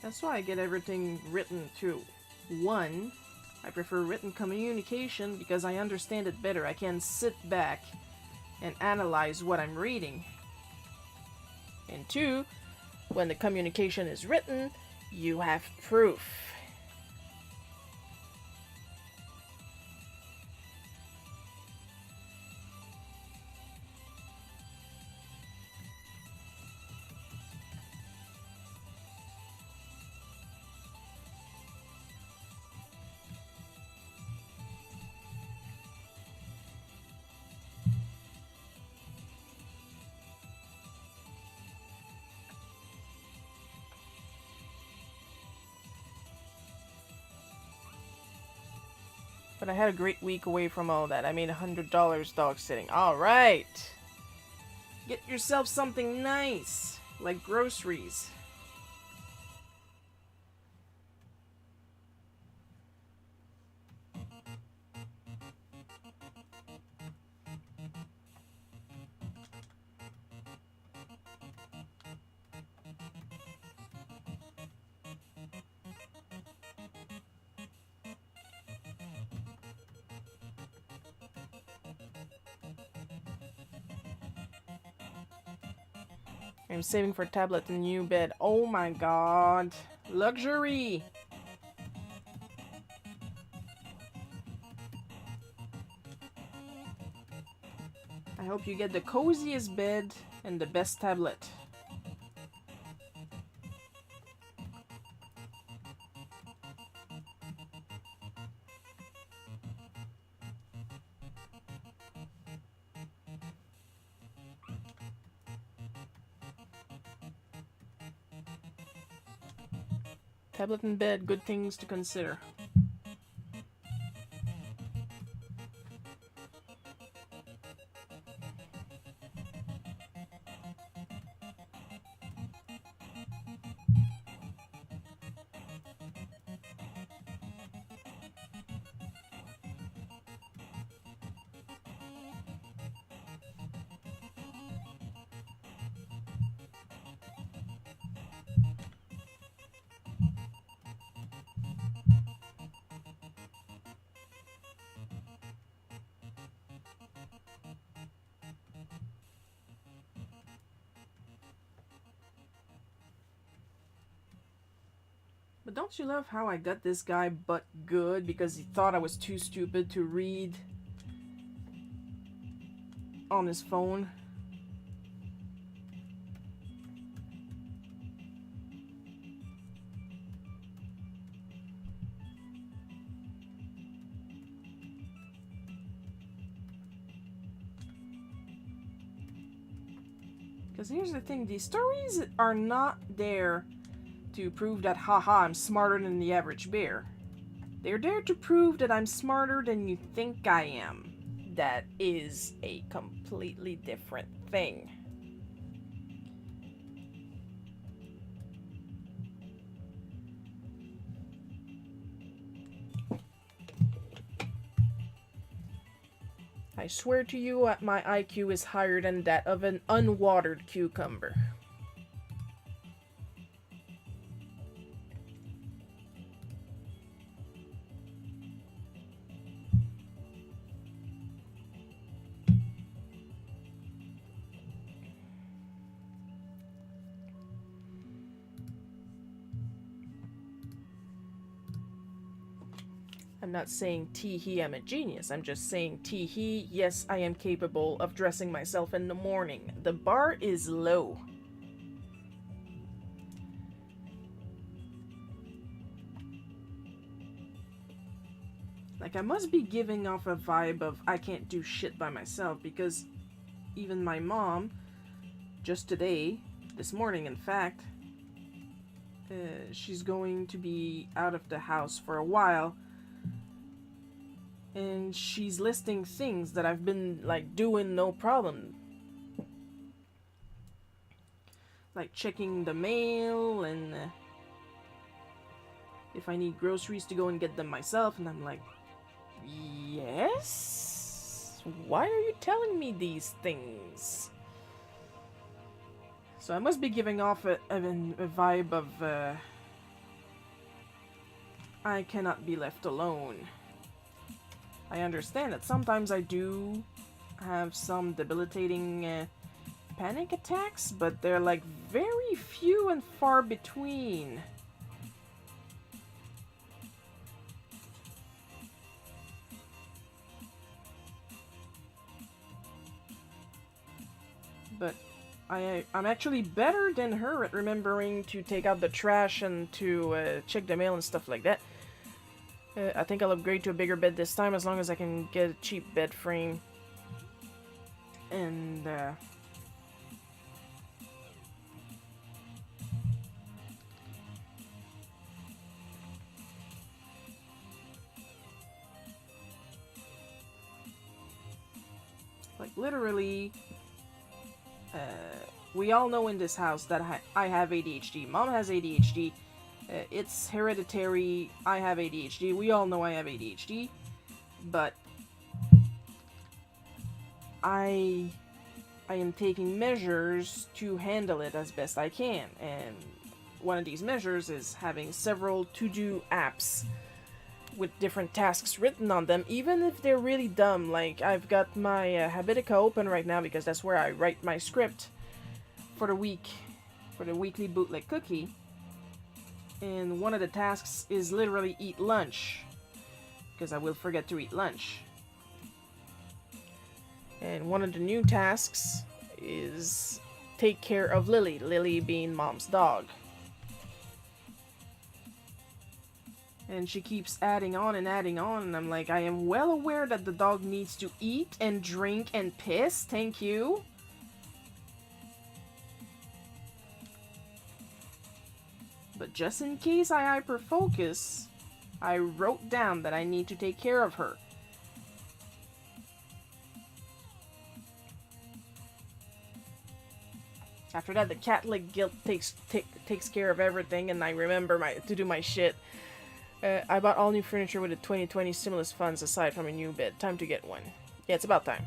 That's why I get everything written too. One, I prefer written communication because I understand it better. I can sit back and analyze what I'm reading. And two, when the communication is written, you have proof. But I had a great week away from all that. I made $100 dog sitting. Alright! Get yourself something nice, like groceries. I'm saving for tablet and new bed. Oh my god. Luxury! I hope you get the coziest bed and the best tablet. Tablet and bed, good things to consider. But don't you love how I got this guy but good because he thought I was too stupid to read on his phone? Because here's the thing, these stories are not there to prove that, haha, I'm smarter than the average bear. They're there to prove that I'm smarter than you think I am. That is a completely different thing. I swear to you, my IQ is higher than that of an unwatered cucumber. I'm not saying tee-hee, I'm a genius. I'm just saying tee-hee, yes, I am capable of dressing myself in the morning. The bar is low. Like, I must be giving off a vibe of I can't do shit by myself, because even my mom, just today, this morning in fact, she's going to be out of the house for a while, and she's listing things that I've been, like, doing no problem. Like checking the mail, and if I need groceries to go and get them myself, and I'm like, yes? Why are you telling me these things? So I must be giving off a vibe of, I cannot be left alone. I understand that sometimes I do have some debilitating panic attacks, but they're like very few and far between. But I'm actually better than her at remembering to take out the trash and to check the mail and stuff like that. I think I'll upgrade to a bigger bed this time as long as I can get a cheap bed frame. And, like, literally, we all know in this house that I have ADHD. Mom has ADHD. It's hereditary. I have ADHD. We all know I have ADHD. But I am taking measures to handle it as best I can. And one of these measures is having several to-do apps with different tasks written on them, even if they're really dumb. Like, I've got my Habitica open right now because that's where I write my script for the week, for the weekly bootleg cookie. And one of the tasks is literally eat lunch, because I will forget to eat lunch. And one of the new tasks is take care of Lily, Lily being Mom's dog. And she keeps adding on, and I'm like, I am well aware that the dog needs to eat and drink and piss, thank you. But just in case I hyper-focus, I wrote down that I need to take care of her. After that, the cat like guilt takes care of everything, and I remember to do my shit. I bought all new furniture with the 2020 stimulus funds aside from a new bed. Time to get one. Yeah, it's about time.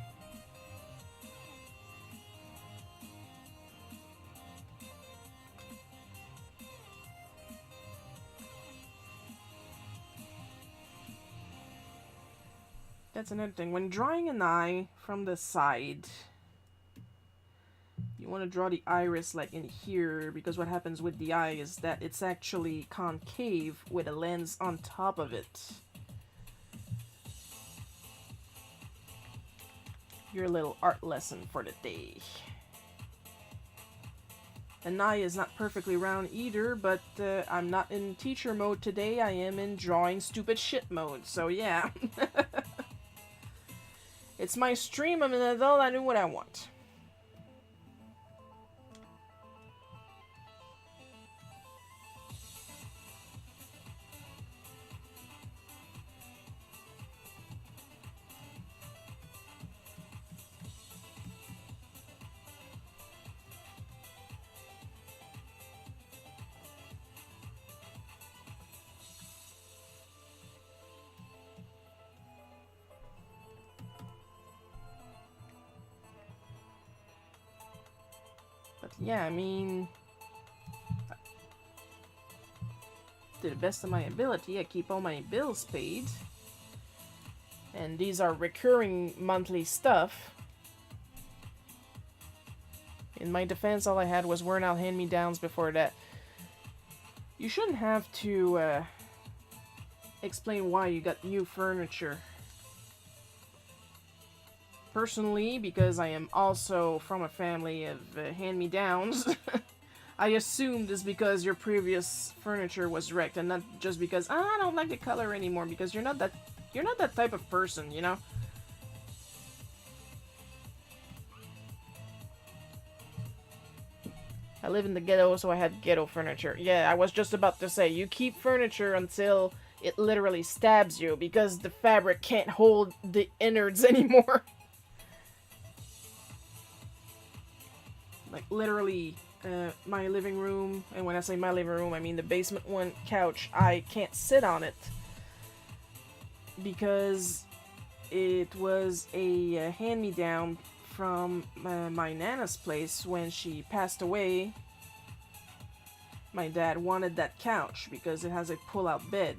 That's another thing. When drawing an eye from the side, you want to draw the iris like in here, because what happens with the eye is that it's actually concave with a lens on top of it. Your little art lesson for the day. An eye is not perfectly round either, but I'm not in teacher mode today. I am in drawing stupid shit mode, so yeah. It's my stream, I'm an adult, I do what I want. But yeah, I mean, to the best of my ability, I keep all my bills paid. And these are recurring monthly stuff. In my defense, all I had was worn out hand-me-downs before that. You shouldn't have to explain why you got new furniture. Personally, because I am also from a family of hand-me-downs, I assumed it's because your previous furniture was wrecked, and not just because I don't like the color anymore. Because you're not that type of person, you know. I live in the ghetto, so I had ghetto furniture. Yeah, I was just about to say, you keep furniture until it literally stabs you because the fabric can't hold the innards anymore. Like, literally, my living room, and when I say my living room, I mean the basement one couch, I can't sit on it because it was a hand-me-down from my Nana's place when she passed away. My dad wanted that couch because it has a pull-out bed.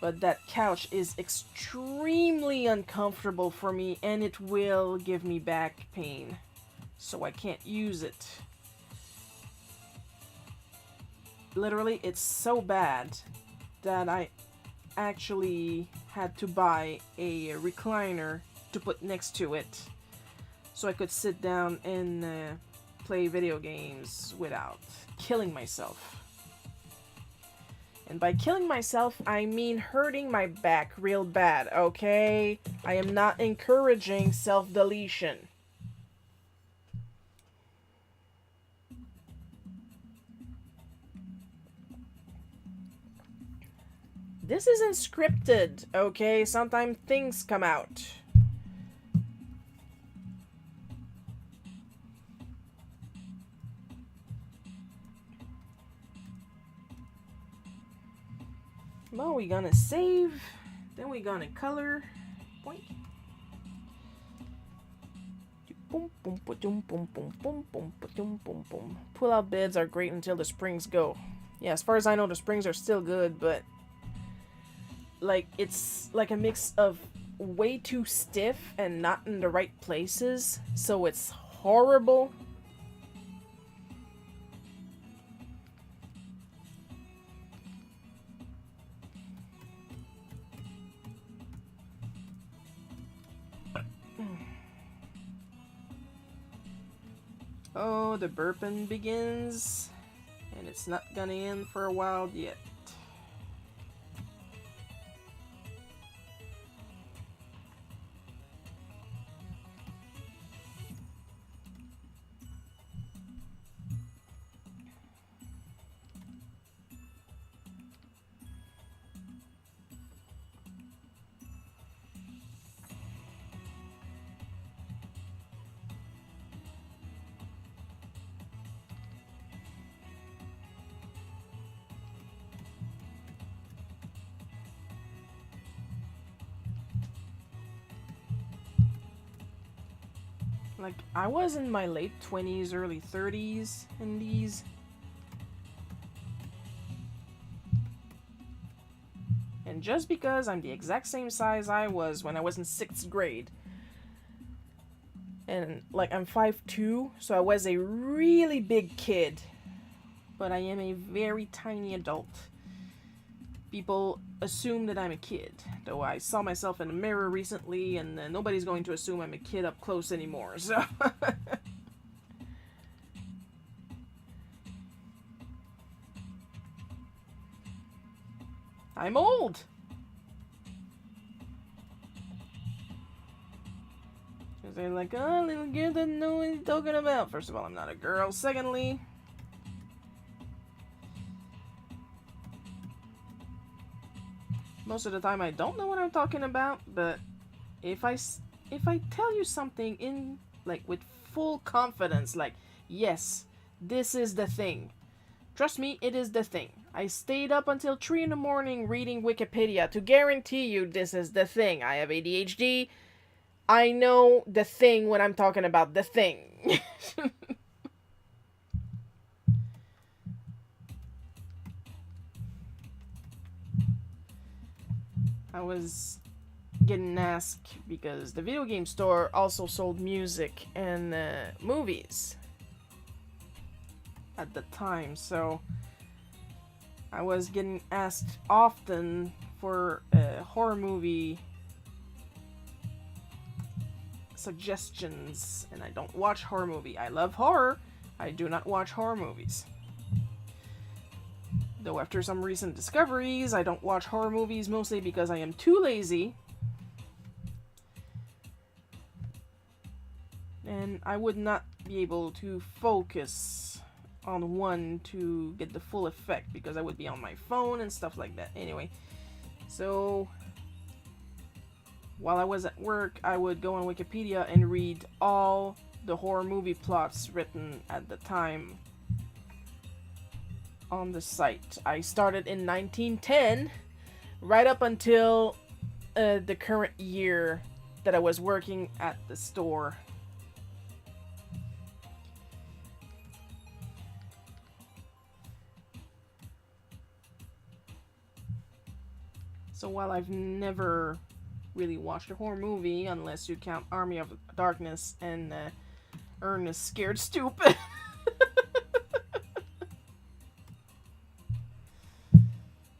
But that couch is extremely uncomfortable for me, and it will give me back pain. So I can't use it. Literally, it's so bad that I actually had to buy a recliner to put next to it so I could sit down and play video games without killing myself. And by killing myself, I mean hurting my back real bad, okay? I am not encouraging self-deletion. This isn't scripted, okay? Sometimes things come out. Well, we're gonna save, then we're gonna color. Boink. Pull-out beds are great until the springs go. Yeah, as far as I know, the springs are still good, but like, it's like a mix of way too stiff and not in the right places, so it's horrible. Oh, the burping begins, and it's not gonna end for a while yet. Like, I was in my late 20s, early 30s in these. And just because I'm the exact same size I was when I was in 6th grade, And like I'm 5'2", so I was a really big kid. But I am a very tiny adult. People assume that I'm a kid, though I saw myself in the mirror recently, and nobody's going to assume I'm a kid up close anymore, so... I'm old! Because they're like, oh, little girl doesn't know what he's talking about. First of all, I'm not a girl. Secondly... most of the time I don't know what I'm talking about, but if I tell you something in, like, with full confidence, like, yes, this is the thing. Trust me, it is the thing. I stayed up until 3 in the morning reading Wikipedia to guarantee you this is the thing. I have ADHD. I know the thing when I'm talking about the thing. I was getting asked because the video game store also sold music and movies at the time, so I was getting asked often for horror movie suggestions, and I don't watch horror movie. I love horror. I do not watch horror movies. Though after some recent discoveries, I don't watch horror movies mostly because I am too lazy. And I would not be able to focus on one to get the full effect because I would be on my phone and stuff like that. Anyway, so while I was at work, I would go on Wikipedia and read all the horror movie plots written at the time on the site. I started in 1910, right up until the current year that I was working at the store. So while I've never really watched a horror movie, unless you count Army of Darkness and Ernest Scared Stupid,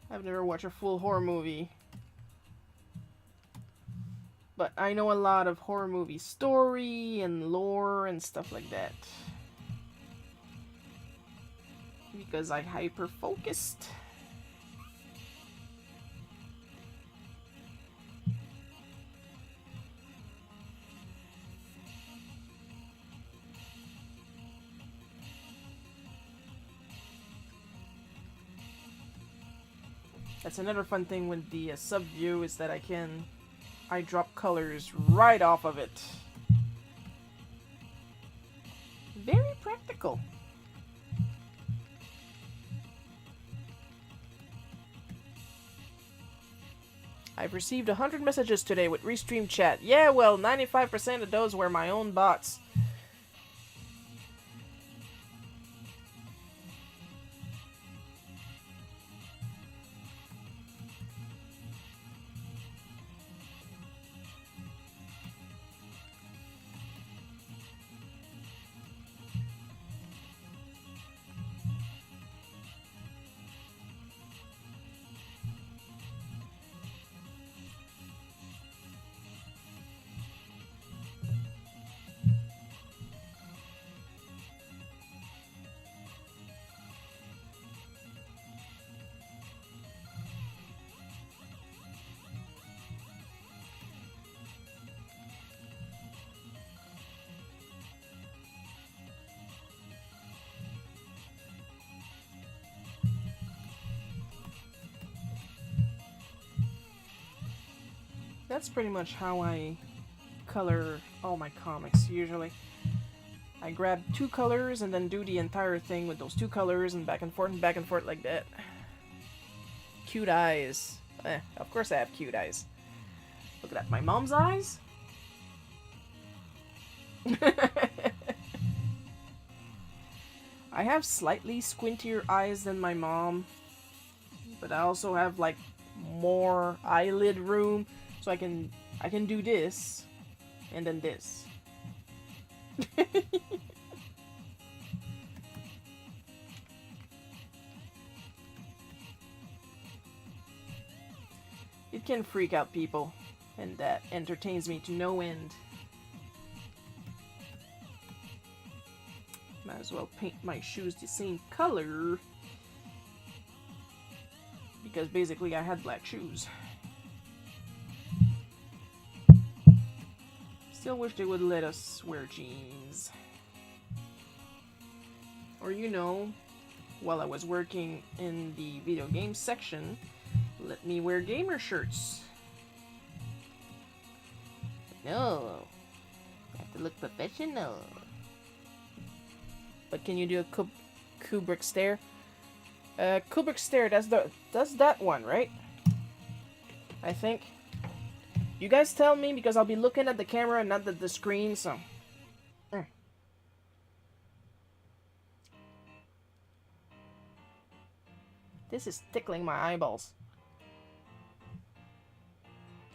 I've never watched a full horror movie. But I know a lot of horror movie story and lore and stuff like that. Because I hyper-focused. That's another fun thing with the sub-view is that I drop colors right off of it. Very practical. I've received 100 messages today with Restream Chat. Yeah, well, 95% of those were my own bots. That's pretty much how I color all my comics, usually. I grab 2 colors and then do the entire thing with those 2 colors and back and forth like that. Cute eyes. Of course I have cute eyes. Look at that, my mom's eyes? I have slightly squintier eyes than my mom, but I also have like more eyelid room, so I can do this and then this. It can freak out people, and that entertains me to no end. Might as well paint my shoes the same color, because basically I had black shoes. Still wish they would let us wear jeans. Or, you know, while I was working in the video game section, let me wear gamer shirts. No, I have to look professional. But can you do a Kubrick stare? Kubrick stare, that's that one, right? I think. You guys tell me, because I'll be looking at the camera and not at the screen, so. This is tickling my eyeballs.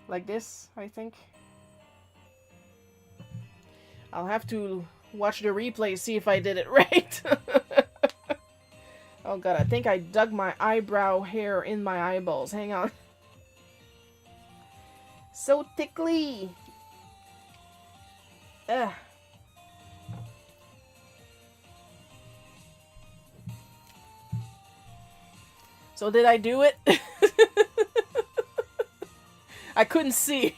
Like this, I think. I'll have to watch the replay, see if I did it right. Oh god, I think I dug my eyebrow hair in my eyeballs. Hang on. So tickly. Ugh. So did I do it? I couldn't see.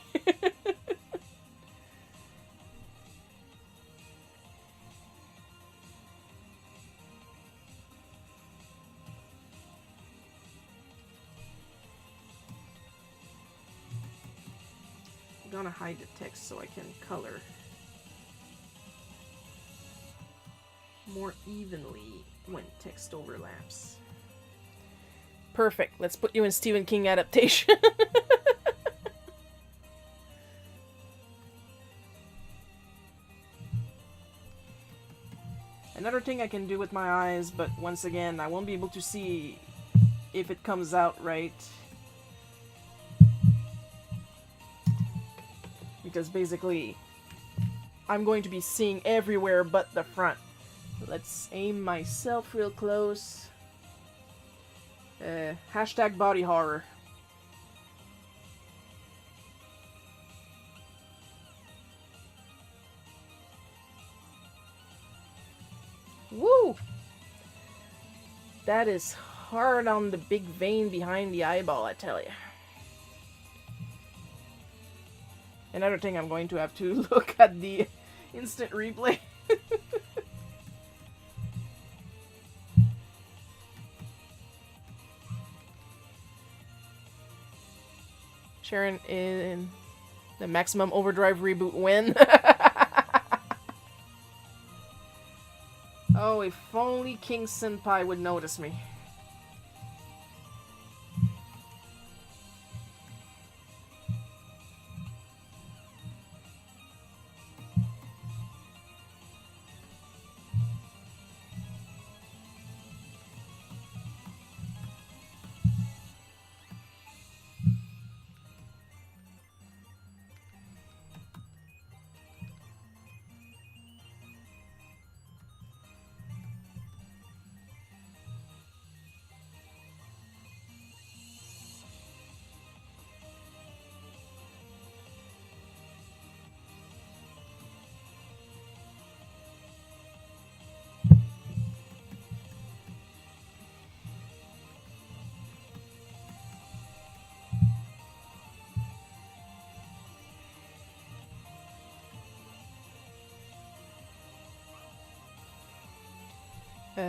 I'm gonna hide the text so I can color more evenly when text overlaps. Perfect. Let's put you in Stephen King adaptation. Another thing I can do with my eyes, but once again, I won't be able to see if it comes out right. Because basically, I'm going to be seeing everywhere but the front. Let's aim myself real close. Hashtag body horror. Woo! That is hard on the big vein behind the eyeball, I tell you. Another thing, I'm going to have to look at the instant replay. Sharon in the Maximum Overdrive reboot when? Oh, if only King Senpai would notice me.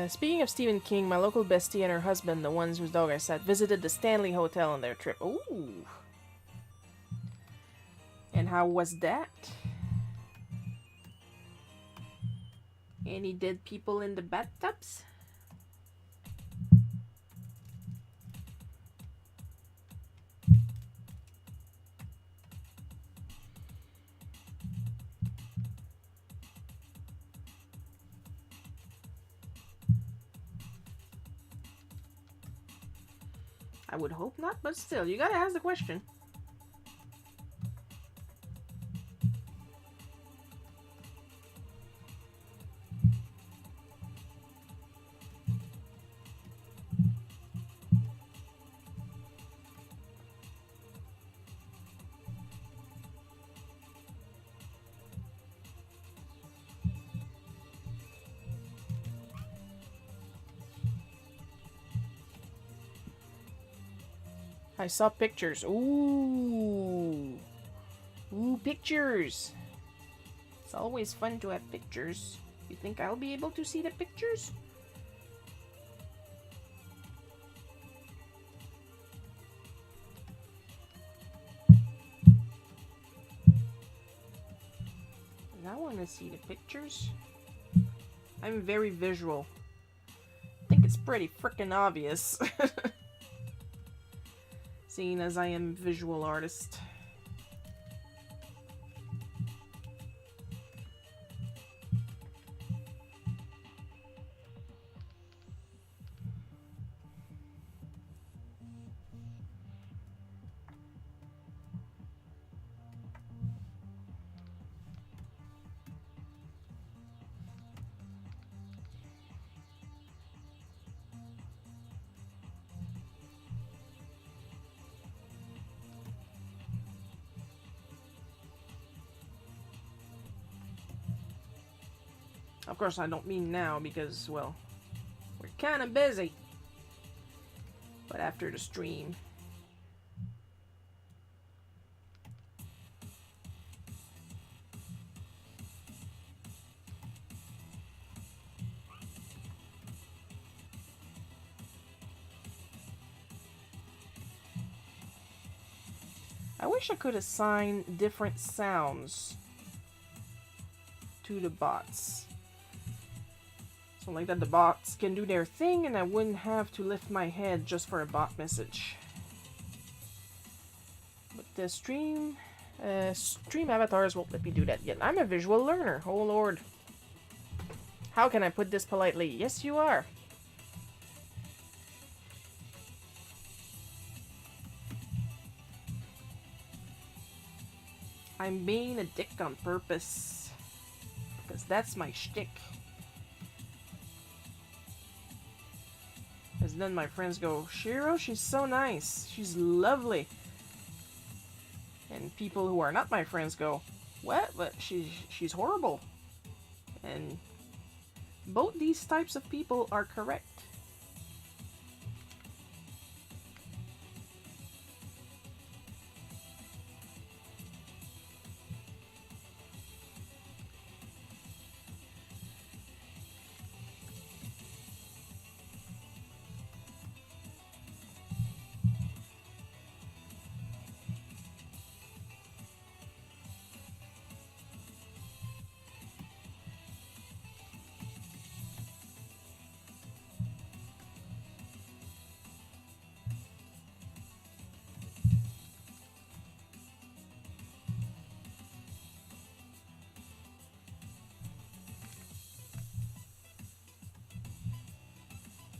Speaking of Stephen King, my local bestie and her husband, the ones whose dog I sat, visited the Stanley Hotel on their trip. Ooh. And how was that? Any dead people in the bathtubs? I would hope not, but still, you gotta ask the question. I saw pictures. Ooh. Ooh, pictures. It's always fun to have pictures. You think I'll be able to see the pictures? I want to see the pictures. I'm very visual. I think it's pretty freaking obvious. Seeing as I am a visual artist. Of course, I don't mean now because, well, we're kind of busy. But after the stream. I wish I could assign different sounds to the bots. So like that the bots can do their thing and I wouldn't have to lift my head just for a bot message. But the stream avatars won't let me do that yet. I'm a visual learner. Oh lord. How can I put this politely? Yes, you are. I'm being a dick on purpose. Because that's my shtick. Because then my friends go, Shiro, she's so nice. She's lovely. And people who are not my friends go, what? But she's horrible. And both these types of people are correct.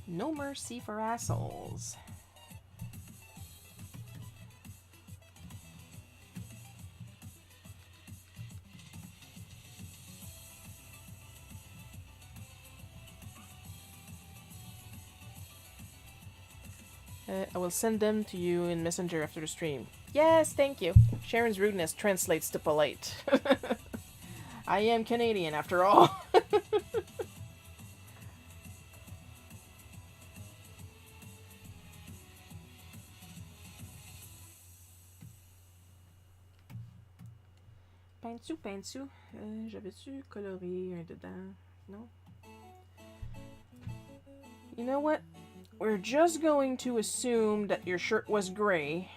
No mercy for assholes. I will send them to you in Messenger after the stream. Yes, thank you. Sharon's rudeness translates to polite. I am Canadian after all. Peinture. J'avais-tu coloré un dedans? No? You know what? We're just going to assume that your shirt was gray.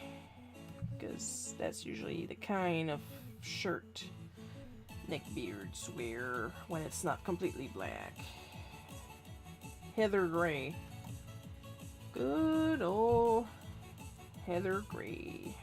Because that's usually the kind of shirt neckbeards wear when it's not completely black. Heather gray. Good old Heather gray.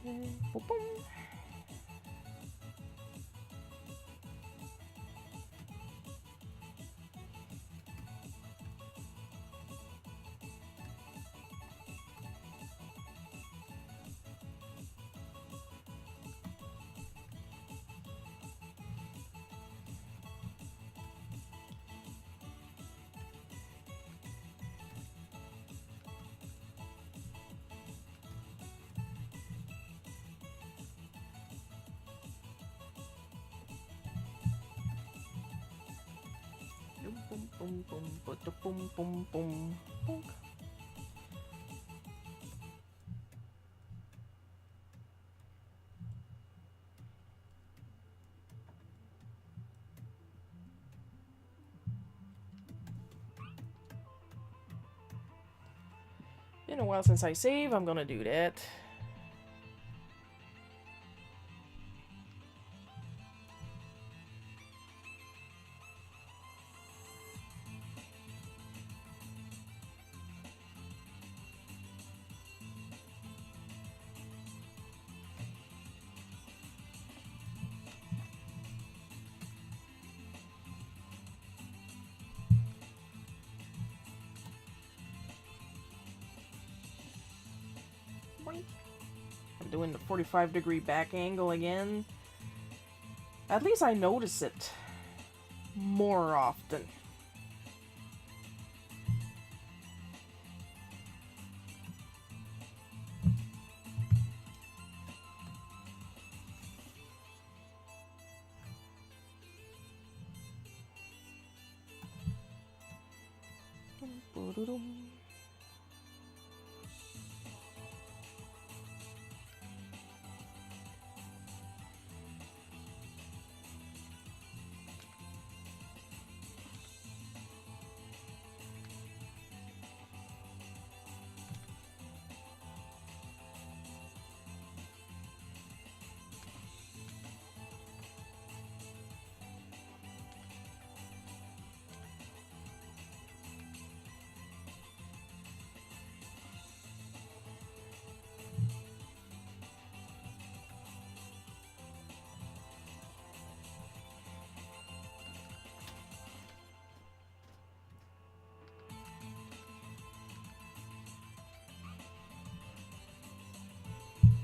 Boom, boom. Boom, boom, boom, boom, boom, boom. Been a while since I save, I'm gonna do that. I'm doing the 45-degree back angle again. At least I notice it more often.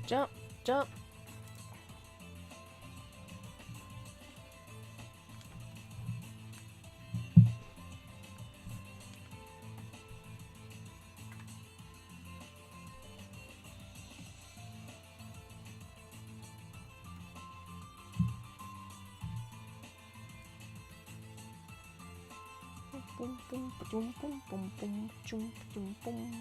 Jump, jump. Boom, boom, boom, boom, boom, boom, boom, boom, boom.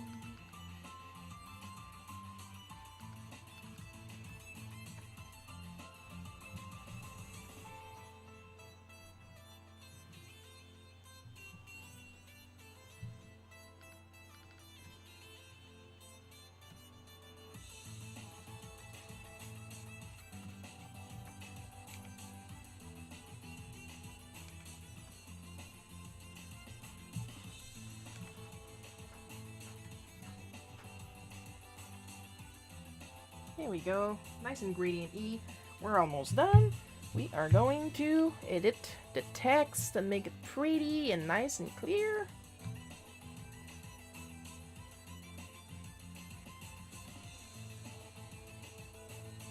There we go. Nice ingredient E. We're almost done. We are going to edit the text and make it pretty and nice and clear.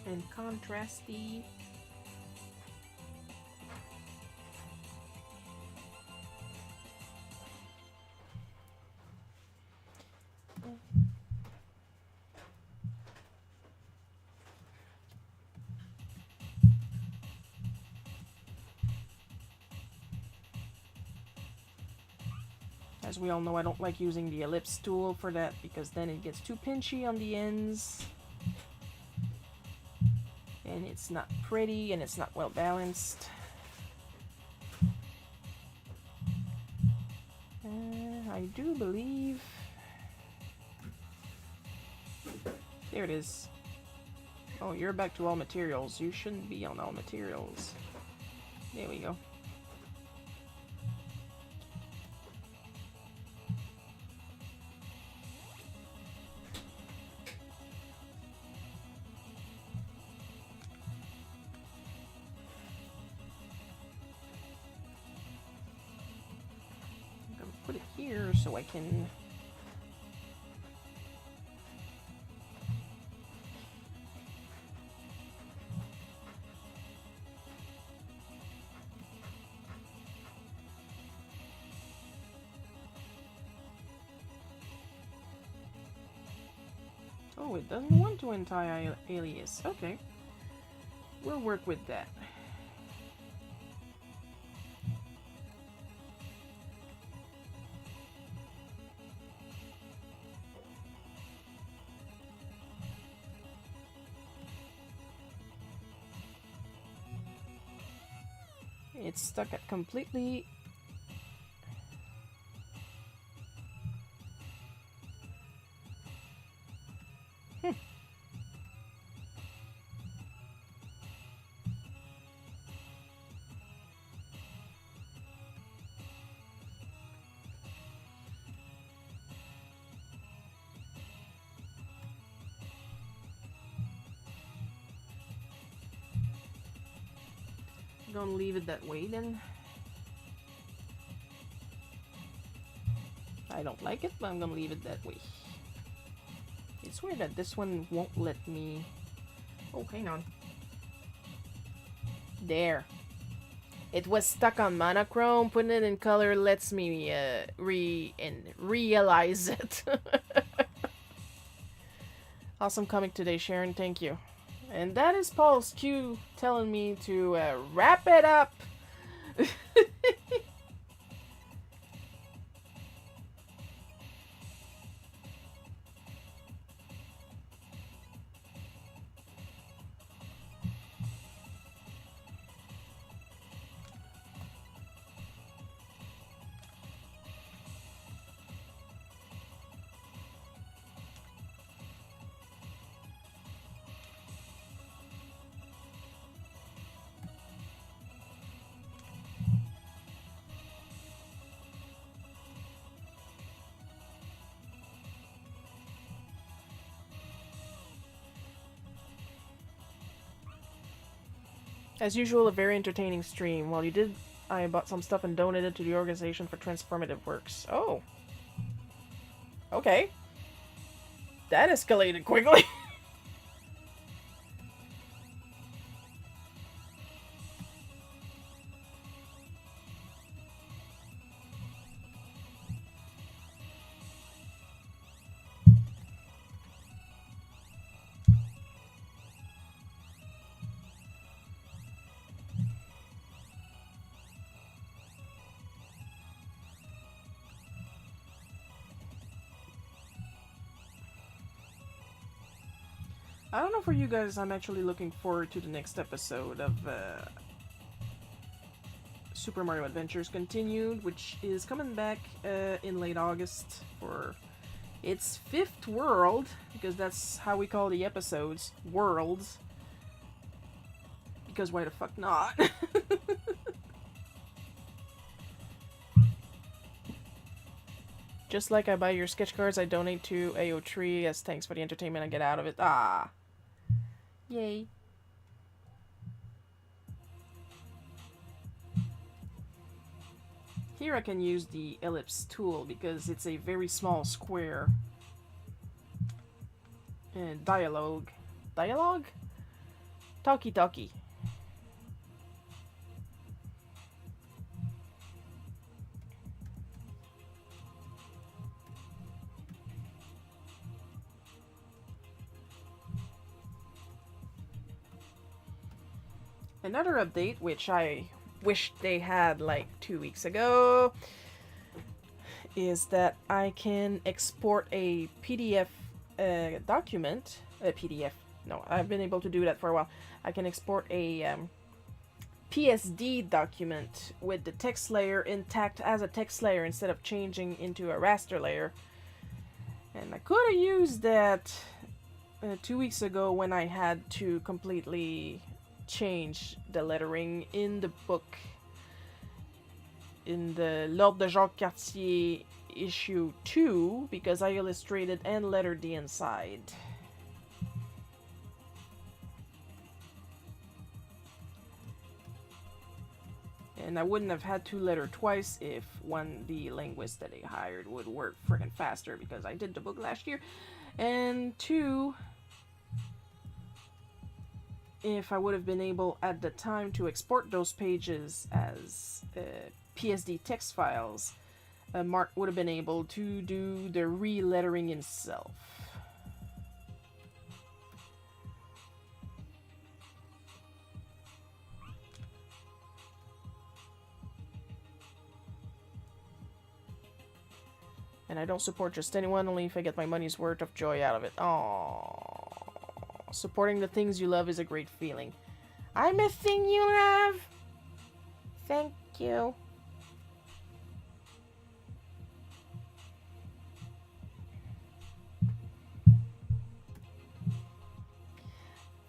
And contrasty. As we all know, I don't like using the ellipse tool for that because then it gets too pinchy on the ends. And it's not pretty and it's not well balanced. I do believe... There it is. Oh, you're back to all materials. You shouldn't be on all materials. There we go. I'm gonna put it here so I can... Oh, it doesn't want to anti-alias. Okay. We'll work with that. It's stuck at completely... Gonna leave it that way then. I don't like it, but I'm gonna leave it that way. It's weird that this one won't let me... Oh, hang on. There. It was stuck on monochrome. Putting it in color lets me realize it. Awesome comic today, Sharon. Thank you. And that is Paul's cue telling me to wrap it up. As usual, a very entertaining stream. While you did, I bought some stuff and donated to the organization for transformative works. Oh. Okay. That escalated quickly. I don't know for you guys, I'm actually looking forward to the next episode of Super Mario Adventures Continued, which is coming back in late August for its 5th world, because that's how we call the episodes, worlds. Because why the fuck not? Just like I buy your sketch cards, I donate to AO3 as thanks for the entertainment I get out of it. Ah. Yay. Here I can use the ellipse tool because it's a very small square. And dialogue. Dialogue? Talkie-talkie. Another update, which I wish they had like 2 weeks ago, is that I can export a PDF document. A PDF. No, I've been able to do that for a while. I can export a PSD document with the text layer intact as a text layer instead of changing into a raster layer. And I could have used that 2 weeks ago when I had to completely change the lettering in the book, in the L'Ordre de Jacques Cartier issue 2, because I illustrated and lettered the inside. And I wouldn't have had to letter twice if the linguist that I hired would work friggin' faster, because I did the book last year. And 2, if I would have been able at the time to export those pages as PSD text files, Mark would have been able to do the re-lettering himself. And I don't support just anyone, only if I get my money's worth of joy out of it. Aww. Supporting the things you love is a great feeling. I'm a thing you love. Thank you.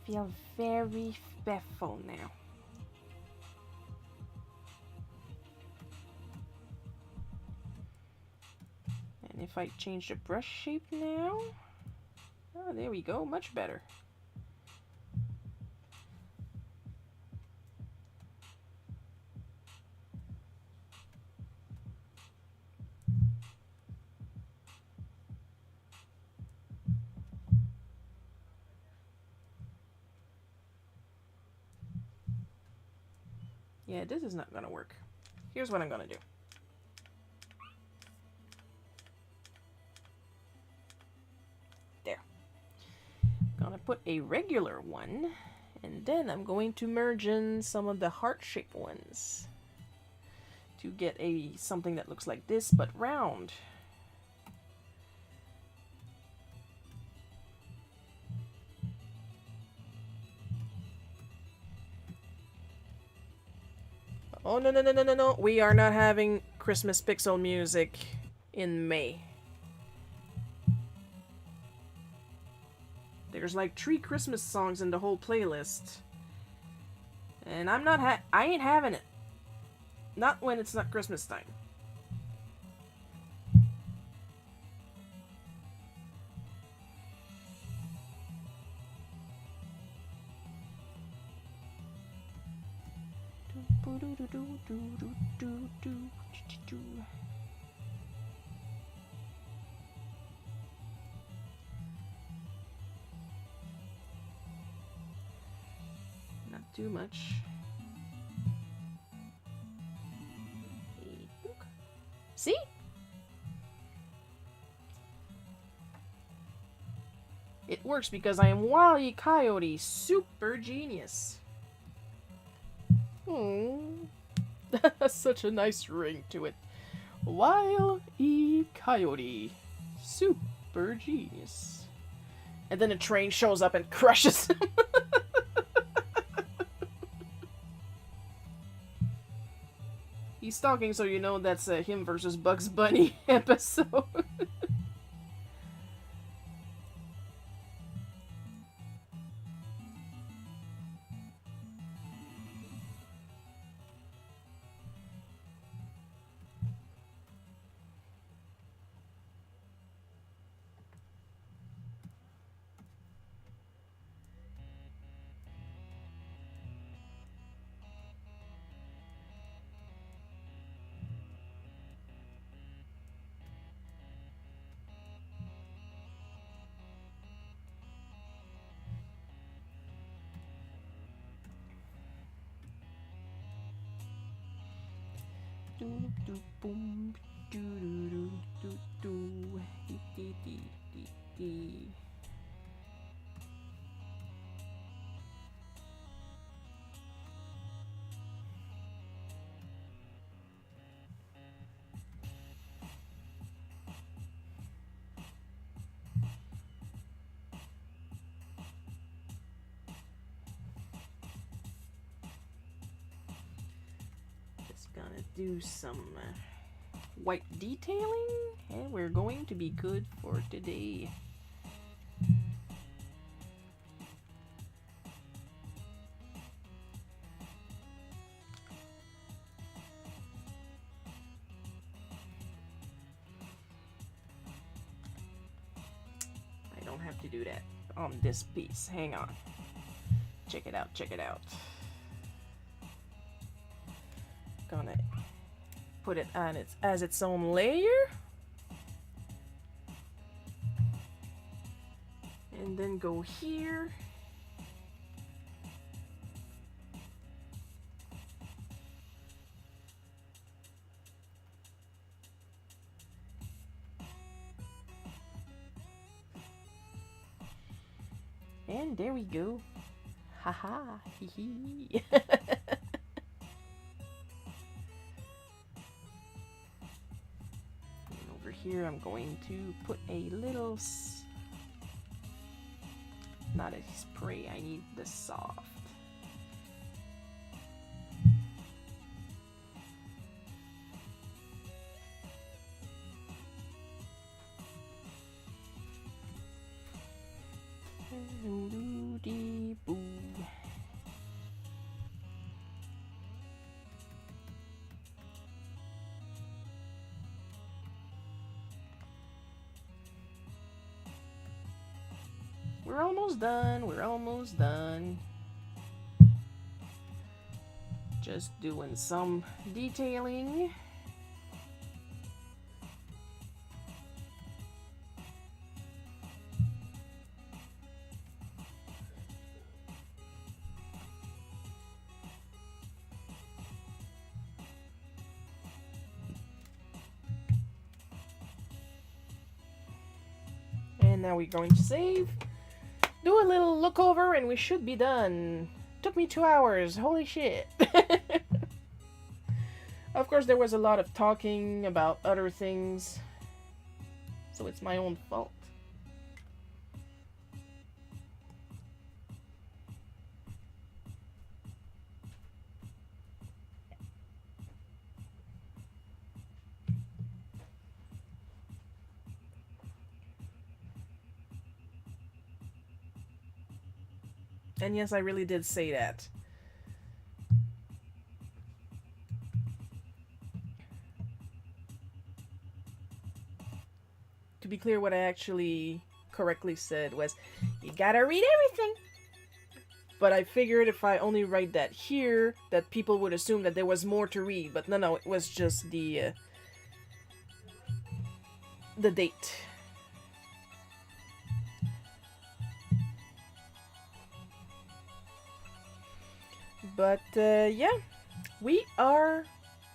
Feel very special now. And if I change the brush shape now, oh, there we go, much better. Yeah, this is not gonna work. Here's what I'm gonna do. There. Gonna put a regular one, and then I'm going to merge in some of the heart-shaped ones to get something that looks like this but round. Oh, no, no, no, no, no, no. We are not having Christmas pixel music in May. There's like 3 Christmas songs in the whole playlist. And I ain't having it. Not when it's not Christmas time. Not too much. See? It works because I am Wile E. Coyote, super genius. That has such a nice ring to it. Wile E. Coyote, super genius. And then a train shows up and crushes him. He's talking, so you know that's a him versus Bugs Bunny episode. Just gonna do some white detailing, and we're going to be good for today. I don't have to do that on this piece. Hang on. Check it out, check it out. Gonna put it on as its own layer. And then go here. And there we go. Haha, hee hee. Over here, I'm going to put a little, not a spray, I need the soft. Doo-doo-dee-boo. We're almost done. We're almost done. Just doing some detailing. And now we're going to save. Do a little look over and we should be done. Took me 2 hours. Holy shit. Of course, there was a lot of talking about other things. So it's my own fault. And yes, I really did say that. To be clear, what I actually correctly said was, you gotta read everything. But I figured if I only write that here, that people would assume that there was more to read. But no, it was just the date. But yeah, we are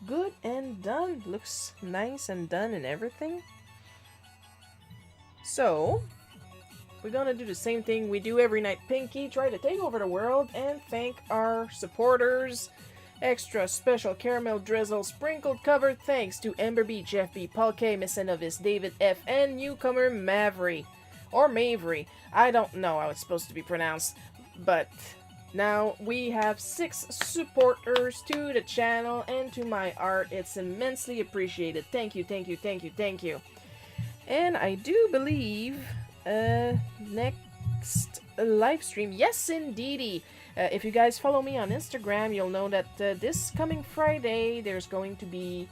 good and done. Looks nice and done and everything. So, we're gonna do the same thing we do every night, Pinky. Try to take over the world and thank our supporters. Extra special caramel drizzle sprinkled covered thanks to Ember B, Jeff B, Paul K, Miss Novice, David F, and newcomer Mavry. Or Mavry. I don't know how it's supposed to be pronounced. But now we have 6 supporters to the channel and to my art. It's immensely appreciated. Thank you, thank you, thank you, thank you. And I do believe next live stream, yes indeedy. If you guys follow me on Instagram, you'll know that this coming Friday there's going to be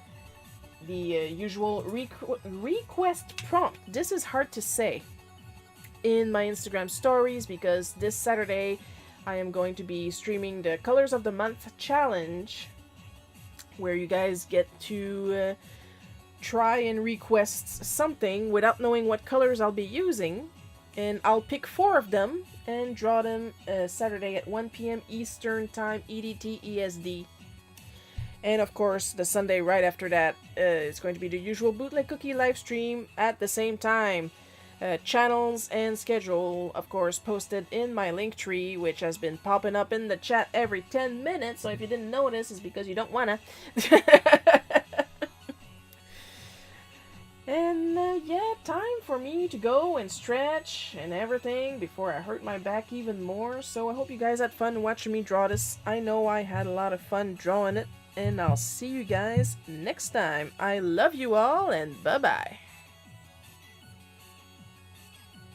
the usual request prompt. This is hard to say in my Instagram stories because this Saturday I am going to be streaming the Colors of the Month challenge, where you guys get to try and request something without knowing what colors I'll be using, and I'll pick 4 of them and draw them Saturday at 1 p.m. Eastern Time, EDT, ESD. And of course, the Sunday right after that, it's going to be the usual Bootleg Cookie live stream at the same time. Channels and schedule, of course, posted in my link tree, which has been popping up in the chat every 10 minutes, so if you didn't notice, it's because you don't wanna. And yeah, time for me to go and stretch and everything before I hurt my back even more. So I hope you guys had fun watching me draw this. I know I had a lot of fun drawing it, and I'll see you guys next time. I love you all, and bye-bye.